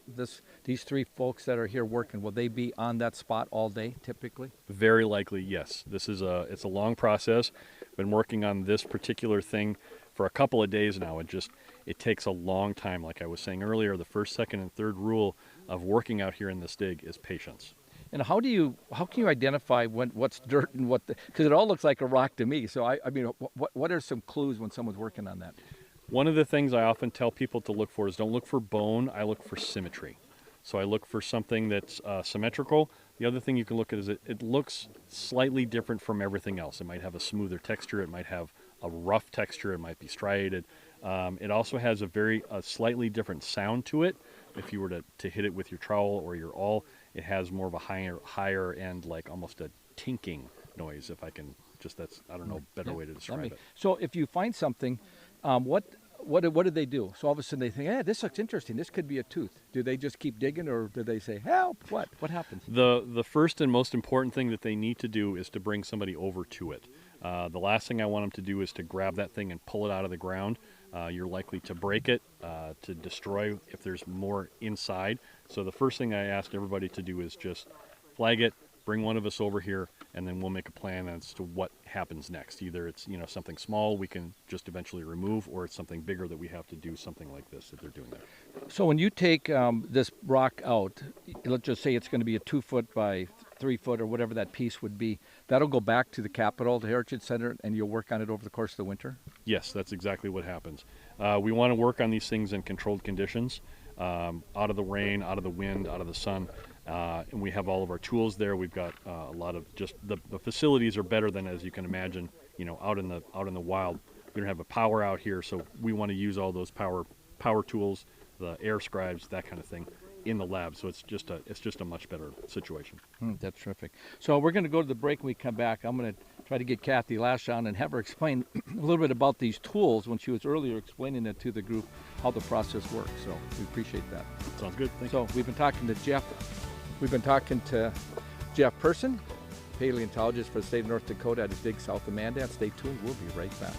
Speaker 3: these three folks that are here working, will they be on that spot all day typically?
Speaker 1: Very likely, yes. It's a long process. Been working on this particular thing for a couple of days now. It takes a long time. Like I was saying earlier, the first, second, and third rule of working out here in this dig is patience.
Speaker 3: And how can you identify what's dirt and because it all looks like a rock to me. So I mean, what are some clues when someone's working on that?
Speaker 1: One of the things I often tell people to look for is don't look for bone, I look for symmetry. So I look for something that's symmetrical. The other thing you can look at is it looks slightly different from everything else. It might have a smoother texture, it might have a rough texture, it might be striated. It also has a slightly different sound to it. If you were to hit it with your trowel or your awl, it has more of a higher end, like almost a tinking noise. If I can I don't know, better way to describe it.
Speaker 3: So if you find something, what do they do? So all of a sudden they think, hey, this looks interesting. This could be a tooth. Do they just keep digging, or do they say, help? What happens?
Speaker 1: The first and most important thing that they need to do is to bring somebody over to it. The last thing I want them to do is to grab that thing and pull it out of the ground. You're likely to break it, to destroy if there's more inside. So the first thing I asked everybody to do is just flag it, bring one of us over here, and then we'll make a plan as to what happens next. Either it's something small we can just eventually remove, or it's something bigger that we have to do something like this that they're doing there.
Speaker 3: So when you take this rock out, let's just say it's going to be a 2 foot by 3 foot or whatever that piece would be, that'll go back to the Capitol, the Heritage Center, and you'll work on it over the course of the winter?
Speaker 1: Yes, that's exactly what happens. We want to work on these things in controlled conditions, out of the rain, out of the wind, out of the sun. And we have all of our tools there. We've got a lot of the facilities are better than, as you can imagine, out in the wild. We don't have a power out here, so we want to use all those power tools, the air scribes, that kind of thing, in the lab. So it's just a much better situation.
Speaker 3: That's terrific. So we're going to go to the break. When we come back, I'm going to try to get Kathy Lash on and have her explain a little bit about these tools when she was earlier explaining it to the group, how the process works. So we appreciate that.
Speaker 1: Sounds good. Thank
Speaker 3: you. We've been talking to Jeff Person, paleontologist for the state of North Dakota at his dig south of Mandan. Stay tuned. We'll be right back.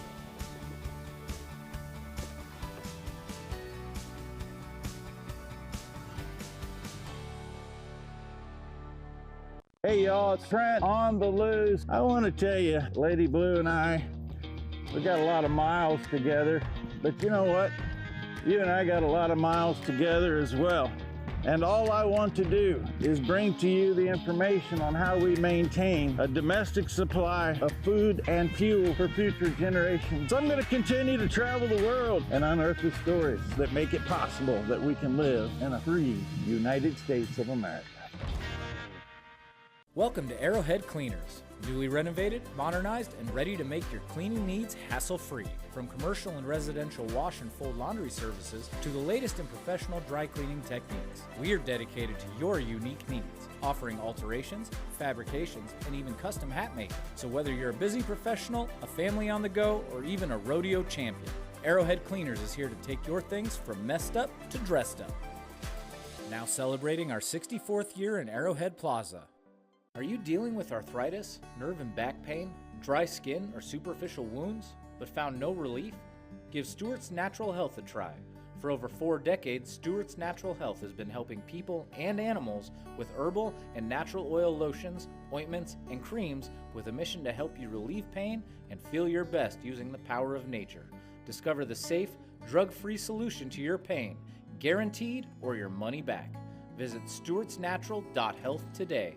Speaker 12: Hey y'all, it's Trent on the loose. I want to tell you, Lady Blue and I, we got a lot of miles together, but you know what? You and I got a lot of miles together as well. And all I want to do is bring to you the information on how we maintain a domestic supply of food and fuel for future generations. So I'm going to continue to travel the world and unearth the stories that make it possible that we can live in a free United States of America.
Speaker 6: Welcome to Arrowhead Cleaners. Newly renovated, modernized, and ready to make your cleaning needs hassle-free. From commercial and residential wash and fold laundry services to the latest in professional dry cleaning techniques, we are dedicated to your unique needs, offering alterations, fabrications, and even custom hat making. So whether you're a busy professional, a family on the go, or even a rodeo champion, Arrowhead Cleaners is here to take your things from messed up to dressed up. Now celebrating our 64th year in Arrowhead Plaza. Are you dealing with arthritis, nerve and back pain, dry skin, or superficial wounds, but found no relief? Give Stewart's Natural Health a try. For over 4 decades, Stewart's Natural Health has been helping people and animals with herbal and natural oil lotions, ointments, and creams with a mission to help you relieve pain and feel your best using the power of nature. Discover the safe, drug-free solution to your pain, guaranteed or your money back. Visit stewartsnatural.health today.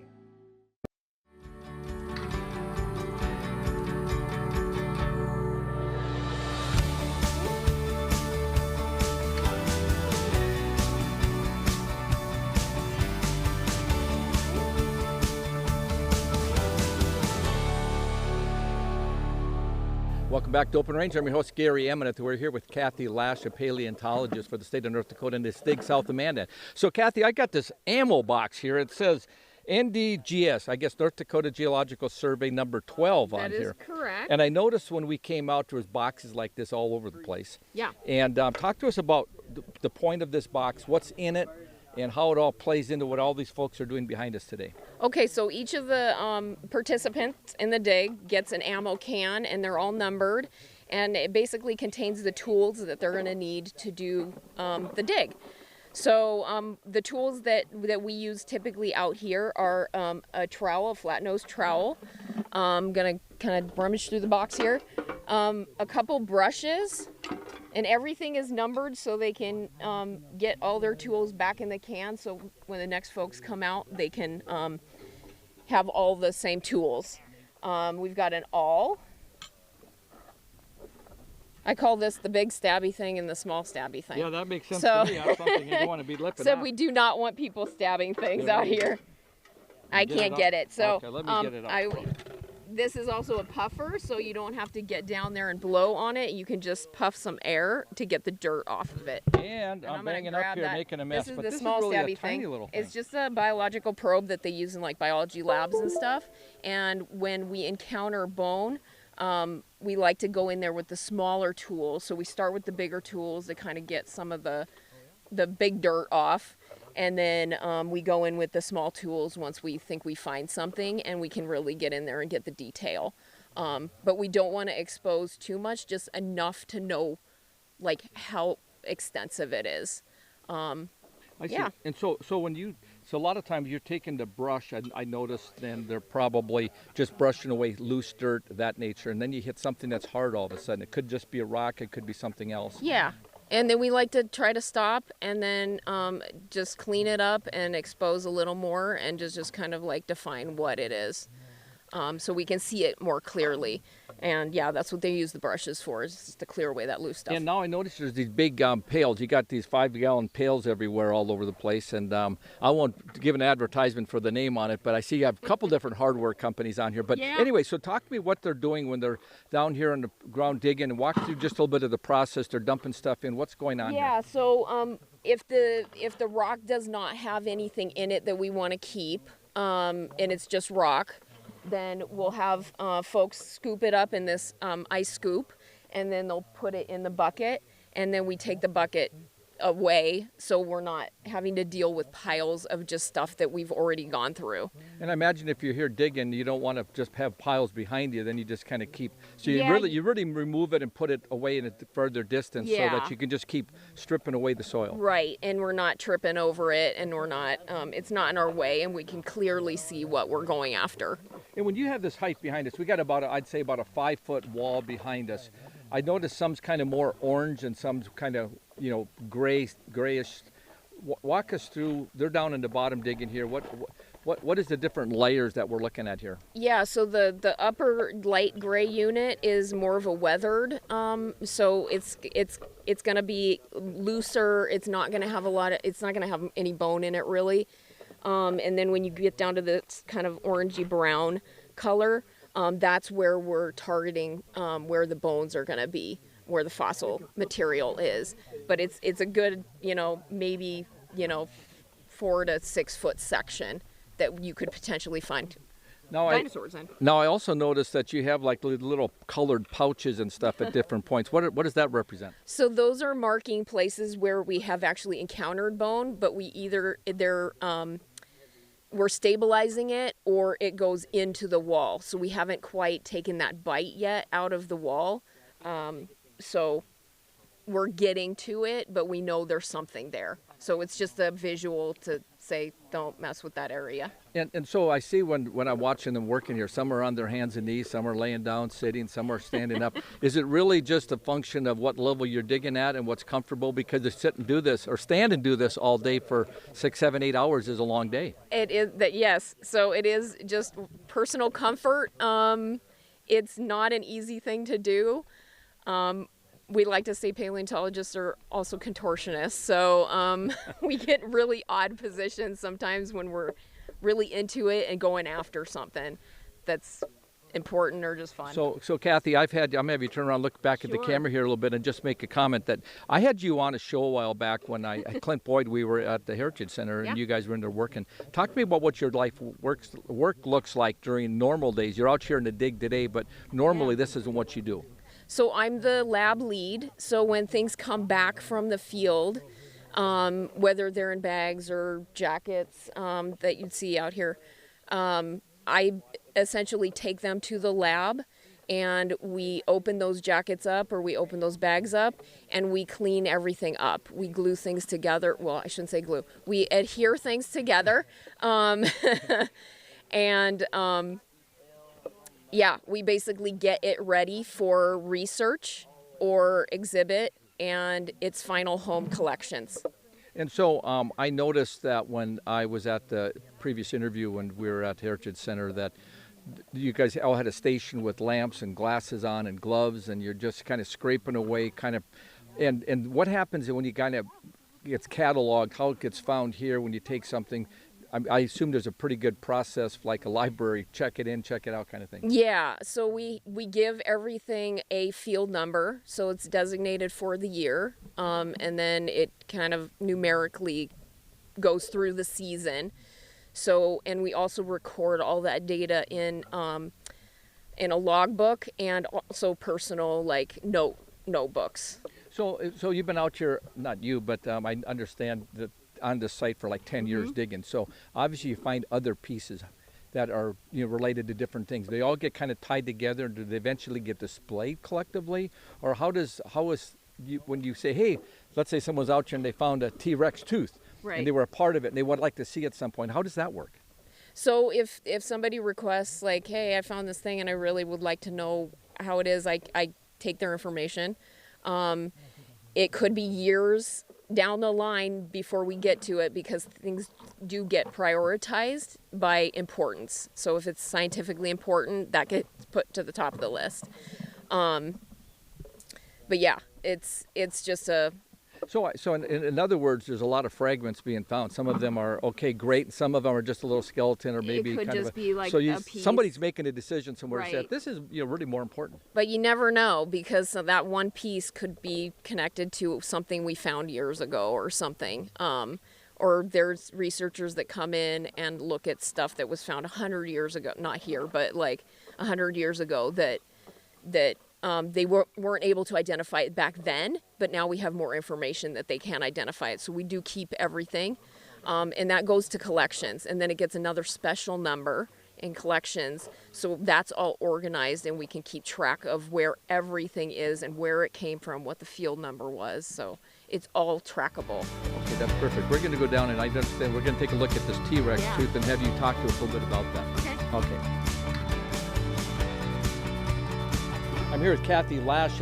Speaker 3: Welcome back to Open Range. I'm your host, Gary Emineth. We're here with Kathy Lash, a paleontologist for the state of North Dakota in this dig south of Mandan. So, Kathy, I got this ammo box here. It says NDGS, I guess North Dakota Geological Survey number 12 on here.
Speaker 2: That is correct.
Speaker 3: And I noticed when we came out, there was boxes like this all over the place.
Speaker 2: Yeah.
Speaker 3: And talk to us about the point of this box, what's in it, and how it all plays into what all these folks are doing behind us today.
Speaker 2: Okay, so each of the participants in the dig gets an ammo can, and they're all numbered, and it basically contains the tools that they're going to need to do the dig. So the tools that we use typically out here are a trowel, a flat-nosed trowel. I'm going to kind of rummage through the box here. A couple brushes, and everything is numbered so they can get all their tools back in the can, so when the next folks come out, they can have all the same tools. We've got an awl. I call this the big stabby thing and the small stabby thing.
Speaker 3: Yeah, that makes sense
Speaker 2: So,
Speaker 3: to me. That's something you don't want to be lipping
Speaker 2: so
Speaker 3: out.
Speaker 2: we do not want people stabbing things out here. I can't get it. So
Speaker 3: okay, let me get it out.
Speaker 2: This is also a puffer, so you don't have to get down there and blow on it. You can just puff some air to get the dirt off of it.
Speaker 3: And I'm banging up here, making a mess.
Speaker 2: This is
Speaker 3: but
Speaker 2: the
Speaker 3: this
Speaker 2: small
Speaker 3: is really
Speaker 2: stabby
Speaker 3: a tiny
Speaker 2: thing.
Speaker 3: little thing.
Speaker 2: It's just a biological probe that they use in like biology labs and stuff. And when we encounter bone, we like to go in there with the smaller tools. So we start with the bigger tools to kind of get some of the big dirt off. And then we go in with the small tools once we think we find something, and we can really get in there and get the detail. But we don't want to expose too much, just enough to know like how extensive it is.
Speaker 3: I see.
Speaker 2: Yeah.
Speaker 3: And so a lot of times you're taking the brush, and I noticed then they're probably just brushing away loose dirt, that nature, and then you hit something that's hard all of a sudden. It could just be a rock, it could be something else.
Speaker 2: Yeah. And then we like to try to stop and then just clean it up and expose a little more and just kind of like define what it is, so we can see it more clearly. And yeah, that's what they use the brushes for, is just to clear away that loose stuff.
Speaker 3: And now I notice there's these big pails. You got these 5-gallon pails everywhere all over the place. And I won't give an advertisement for the name on it, but I see you have a couple different hardware companies on here. But
Speaker 2: Yeah.
Speaker 3: anyway, so talk to me what they're doing when they're down here on the ground digging, and walk through just a little bit of the process. They're dumping stuff in. What's going on
Speaker 2: Yeah,
Speaker 3: here?
Speaker 2: so if the rock does not have anything in it that we want to keep, and it's just rock, then we'll have folks scoop it up in this ice scoop, and then they'll put it in the bucket, and then we take the bucket away so we're not having to deal with piles of just stuff that we've already gone through.
Speaker 3: And I imagine if you're here digging, you don't want to just have piles behind you. Then you just kind of keep. So you
Speaker 2: Yeah.
Speaker 3: really remove it and put it away in a further distance, so
Speaker 2: Yeah.
Speaker 3: that you can just keep stripping away the soil.
Speaker 2: Right, and we're not tripping over it, and we're not, it's not in our way, and we can clearly see what we're going after.
Speaker 3: And when you have this height behind us, we got about I'd say about a 5-foot wall behind us. I noticed some's kind of more orange and some's kind of grayish. Walk us through. They're down in the bottom digging here. What is the different layers that we're looking at here?
Speaker 2: Yeah, so the upper light gray unit is more of a weathered, so it's going to be looser. It's not going to have it's not going to have any bone in it really. And then when you get down to this kind of orangey brown color, that's where we're targeting where the bones are going to be, where the fossil material is. But it's a good, maybe 4 to 6 foot section that you could potentially find dinosaurs in.
Speaker 3: Now I also noticed that you have like little colored pouches and stuff at different points. What does that represent?
Speaker 2: So those are marking places where we have actually encountered bone, but we're stabilizing it, or it goes into the wall. So we haven't quite taken that bite yet out of the wall. So we're getting to it, but we know there's something there. So it's just a visual to say don't mess with that area.
Speaker 3: And so I see when I'm watching them working here, some are on their hands and knees, some are laying down, sitting, some are standing up. Is it really just a function of what level you're digging at and what's comfortable? Because to sit and do this or stand and do this all day for 6, 7, 8 hours is a long day.
Speaker 2: It is that, yes. So it is just personal comfort. It's not an easy thing to do. We like to say paleontologists are also contortionists, so we get really odd positions sometimes when we're really into it and going after something that's important or just fun.
Speaker 3: So Kathy, I'm gonna have you turn around, look back at the camera here a little bit, and just make a comment that I had you on a show a while back when at Clint Boyd, we were at the Heritage Center, and you guys were in there working. Talk to me about what your work looks like during normal days. You're out here in the dig today, but normally this isn't what you do.
Speaker 2: So I'm the lab lead. So when things come back from the field, whether they're in bags or jackets that you'd see out here, I essentially take them to the lab and we open those jackets up or we open those bags up and we clean everything up. We glue things together. Well, I shouldn't say glue. We adhere things together. Yeah, we basically get it ready for research or exhibit and its final home collections.
Speaker 3: And so I noticed that when I was at the previous interview when we were at Heritage Center that you guys all had a station with lamps and glasses on and gloves, and you're just kind of scraping away and what happens when you kind of gets cataloged, how it gets found here when you take something. I assume there's a pretty good process, like a library, check it in, check it out kind of thing.
Speaker 2: Yeah, so we give everything a field number, so it's designated for the year, and then it kind of numerically goes through the season. So, and we also record all that data in a logbook and also personal notebooks.
Speaker 3: So you've been out here, not you, but I understand that on the site for like 10 years digging. So obviously you find other pieces that are related to different things. They all get kind of tied together. Do they eventually get displayed collectively? Or when you say, hey, let's say someone's out here and they found a T-Rex tooth,
Speaker 2: right,
Speaker 3: and they were a part of it and they would like to see it at some point, how does that work?
Speaker 2: So if somebody requests like, hey, I found this thing and I really would like to know how it is, I take their information. It could be years down the line before we get to it because things do get prioritized by importance. So if it's scientifically important, that gets put to the top of the list. But yeah, it's just a...
Speaker 3: So in other words, there's a lot of fragments being found. Some of them are okay, great, and some of them are just a little skeleton or maybe
Speaker 2: it could
Speaker 3: kind
Speaker 2: just
Speaker 3: of
Speaker 2: be like
Speaker 3: so
Speaker 2: a piece.
Speaker 3: Somebody's making a decision somewhere to say
Speaker 2: Right.
Speaker 3: this is really more important.
Speaker 2: But you never know because that one piece could be connected to something we found years ago or something. Or there's researchers that come in and look at stuff that was found 100 years ago, not here, but like 100 years ago that they weren't able to identify it back then, but now we have more information that they can identify it. So we do keep everything, and that goes to collections, and then it gets another special number in collections. So that's all organized, and we can keep track of where everything is and where it came from, what the field number was. So it's all trackable.
Speaker 3: Okay, that's perfect. We're going to go down, and I understand we're going to take a look at this T-Rex tooth and have you talk to us a little bit about that. Okay. I'm here with Kathy Lash.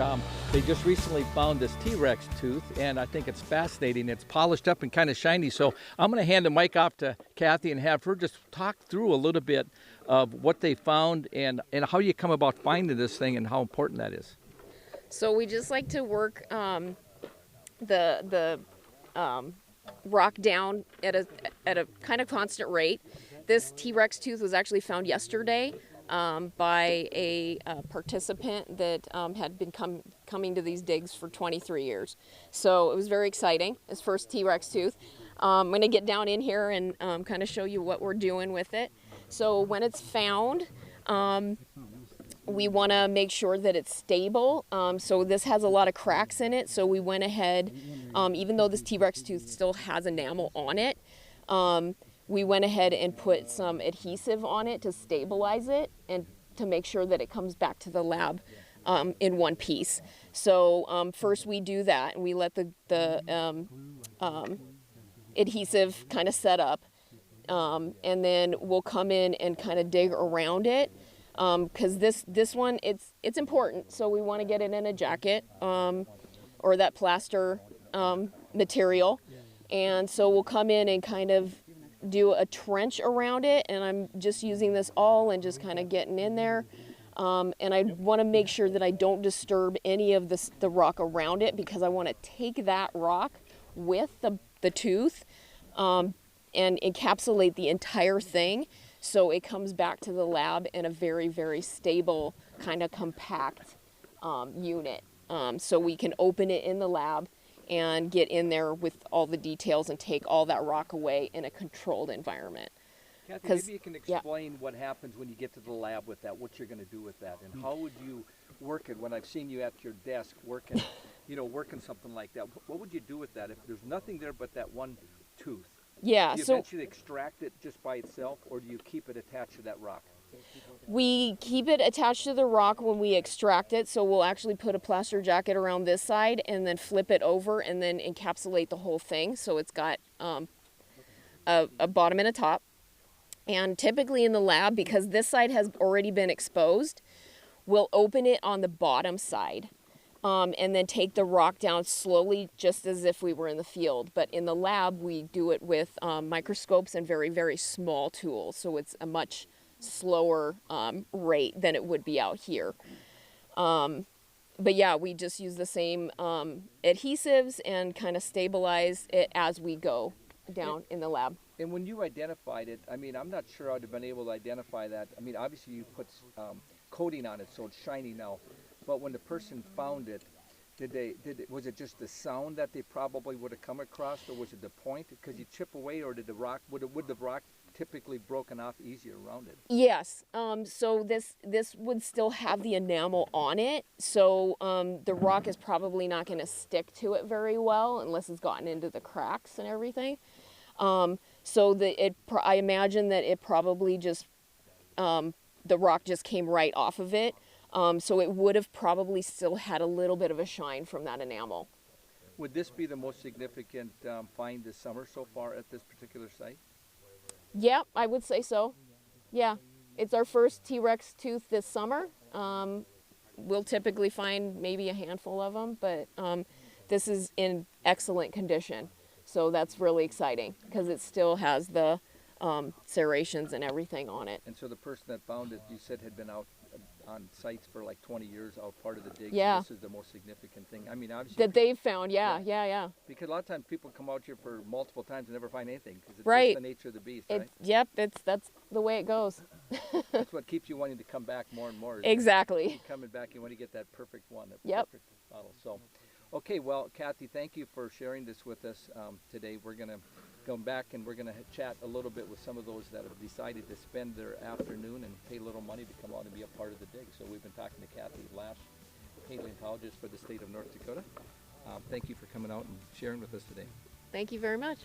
Speaker 3: They just recently found this T-Rex tooth, and I think it's fascinating. It's polished up and kind of shiny. So I'm going to hand the mic off to Kathy and have her just talk through a little bit of what they found and how you come about finding this thing and how important that is.
Speaker 2: So we just like to work the rock down at a kind of constant rate. This T-Rex tooth was actually found yesterday by a participant that had been coming to these digs for 23 years. So it was very exciting, his first T-Rex tooth. I'm going to get down in here and kind of show you what we're doing with it. So when it's found, we want to make sure that it's stable. So this has a lot of cracks in it, so we went ahead, even though this T-Rex tooth still has enamel on it, we went ahead and put some adhesive on it to stabilize it and to make sure that it comes back to the lab in one piece. So first we do that and we let the adhesive kind of set up. and then we'll come in and kind of dig around it, because this one, it's important. So we want to get it in a jacket, or that plaster material, and so we'll come in and kind of do a trench around it, and I'm just using this awl and just kind of getting in there. And I want to make sure that I don't disturb any of the rock around it, because I want to take that rock with the tooth and encapsulate the entire thing, so it comes back to the lab in a very, very stable, kind of compact unit. So we can open it in the lab and get in there with all the details and take all that rock away in a controlled environment.
Speaker 3: Kathy, maybe you can explain what happens when you get to the lab with that, what you're going to do with that, and how would you work it? When I've seen you at your desk working, working something like that, what would you do with that if there's nothing there but that one tooth?
Speaker 2: Yeah,
Speaker 3: do you eventually extract it just by itself, or do you keep it attached to that rock?
Speaker 2: We keep it attached to the rock when we extract it, so we'll actually put a plaster jacket around this side and then flip it over and then encapsulate the whole thing, so it's got a bottom and a top. And typically in the lab, because this side has already been exposed, we'll open it on the bottom side and then take the rock down slowly, just as if we were in the field. But in the lab, we do it with microscopes and very, very small tools, so it's a much slower rate than it would be out here. But yeah, we just use the same adhesives and kind of stabilize it as we go down in the lab.
Speaker 3: And when you identified it, I mean, I'm not sure I'd have been able to identify that. I mean, obviously you put coating on it, so it's shiny now. But when the person found it, was it just the sound that they probably would have come across, or was it the point? Because you chip away, or would the rock typically broken off easier around it?
Speaker 2: Yes. So this would still have the enamel on it. So the rock is probably not going to stick to it very well unless it's gotten into the cracks and everything. So I imagine that it probably just, the rock just came right off of it. So it would have probably still had a little bit of a shine from that enamel.
Speaker 3: Would this be the most significant find this summer so far at this particular site?
Speaker 2: Yeah, I would say so. Yeah, it's our first T-Rex tooth this summer. We'll typically find maybe a handful of them, but this is in excellent condition. So that's really exciting because it still has the serrations and everything on it.
Speaker 3: And so the person that found it, you said, had been out on sites for like 20 years, out part of the dig.
Speaker 2: Yeah.
Speaker 3: So this is the most significant thing. I mean, obviously.
Speaker 2: That they've found, yeah.
Speaker 3: Because a lot of times people come out here for multiple times and never find anything because it's
Speaker 2: right.
Speaker 3: just the nature of the beast, right?
Speaker 2: Yep, that's the way it goes.
Speaker 3: That's what keeps you wanting to come back more and more.
Speaker 2: Exactly.
Speaker 3: Keep coming back, you want to get that perfect one, that
Speaker 2: yep.
Speaker 3: perfect model. So, okay, well, Kathy, thank you for sharing this with us today. We're going to go back and we're going to chat a little bit with some of those that have decided to spend their afternoon and pay a little money to come out and be a part of the dig. So we've been talking to Kathy Lash, paleontologist for the state of North Dakota. Thank you for coming out and sharing with us today.
Speaker 2: Thank you very much.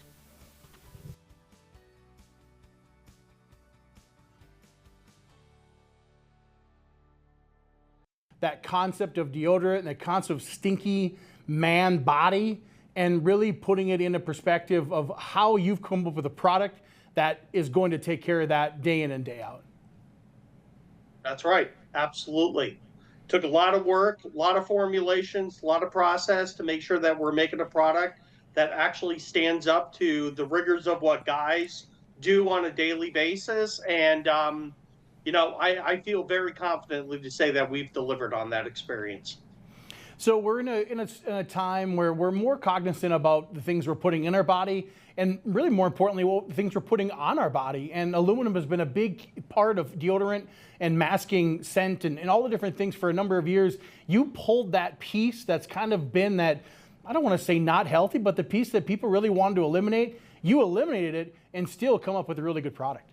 Speaker 13: That concept of deodorant and the concept of stinky man body, and really putting it into perspective of how you've come up with a product that is going to take care of that day in and day out.
Speaker 14: That's right. Absolutely. Took a lot of work, a lot of formulations, a lot of process to make sure that we're making a product that actually stands up to the rigors of what guys do on a daily basis. And, I feel very confidently to say that we've delivered on that experience.
Speaker 13: So we're in a time where we're more cognizant about the things we're putting in our body, and really more importantly, the things we're putting on our body. And aluminum has been a big part of deodorant and masking scent and all the different things for a number of years. You pulled that piece that's kind of been that, I don't want to say not healthy, but the piece that people really wanted to eliminate. You eliminated it and still come up with a really good product.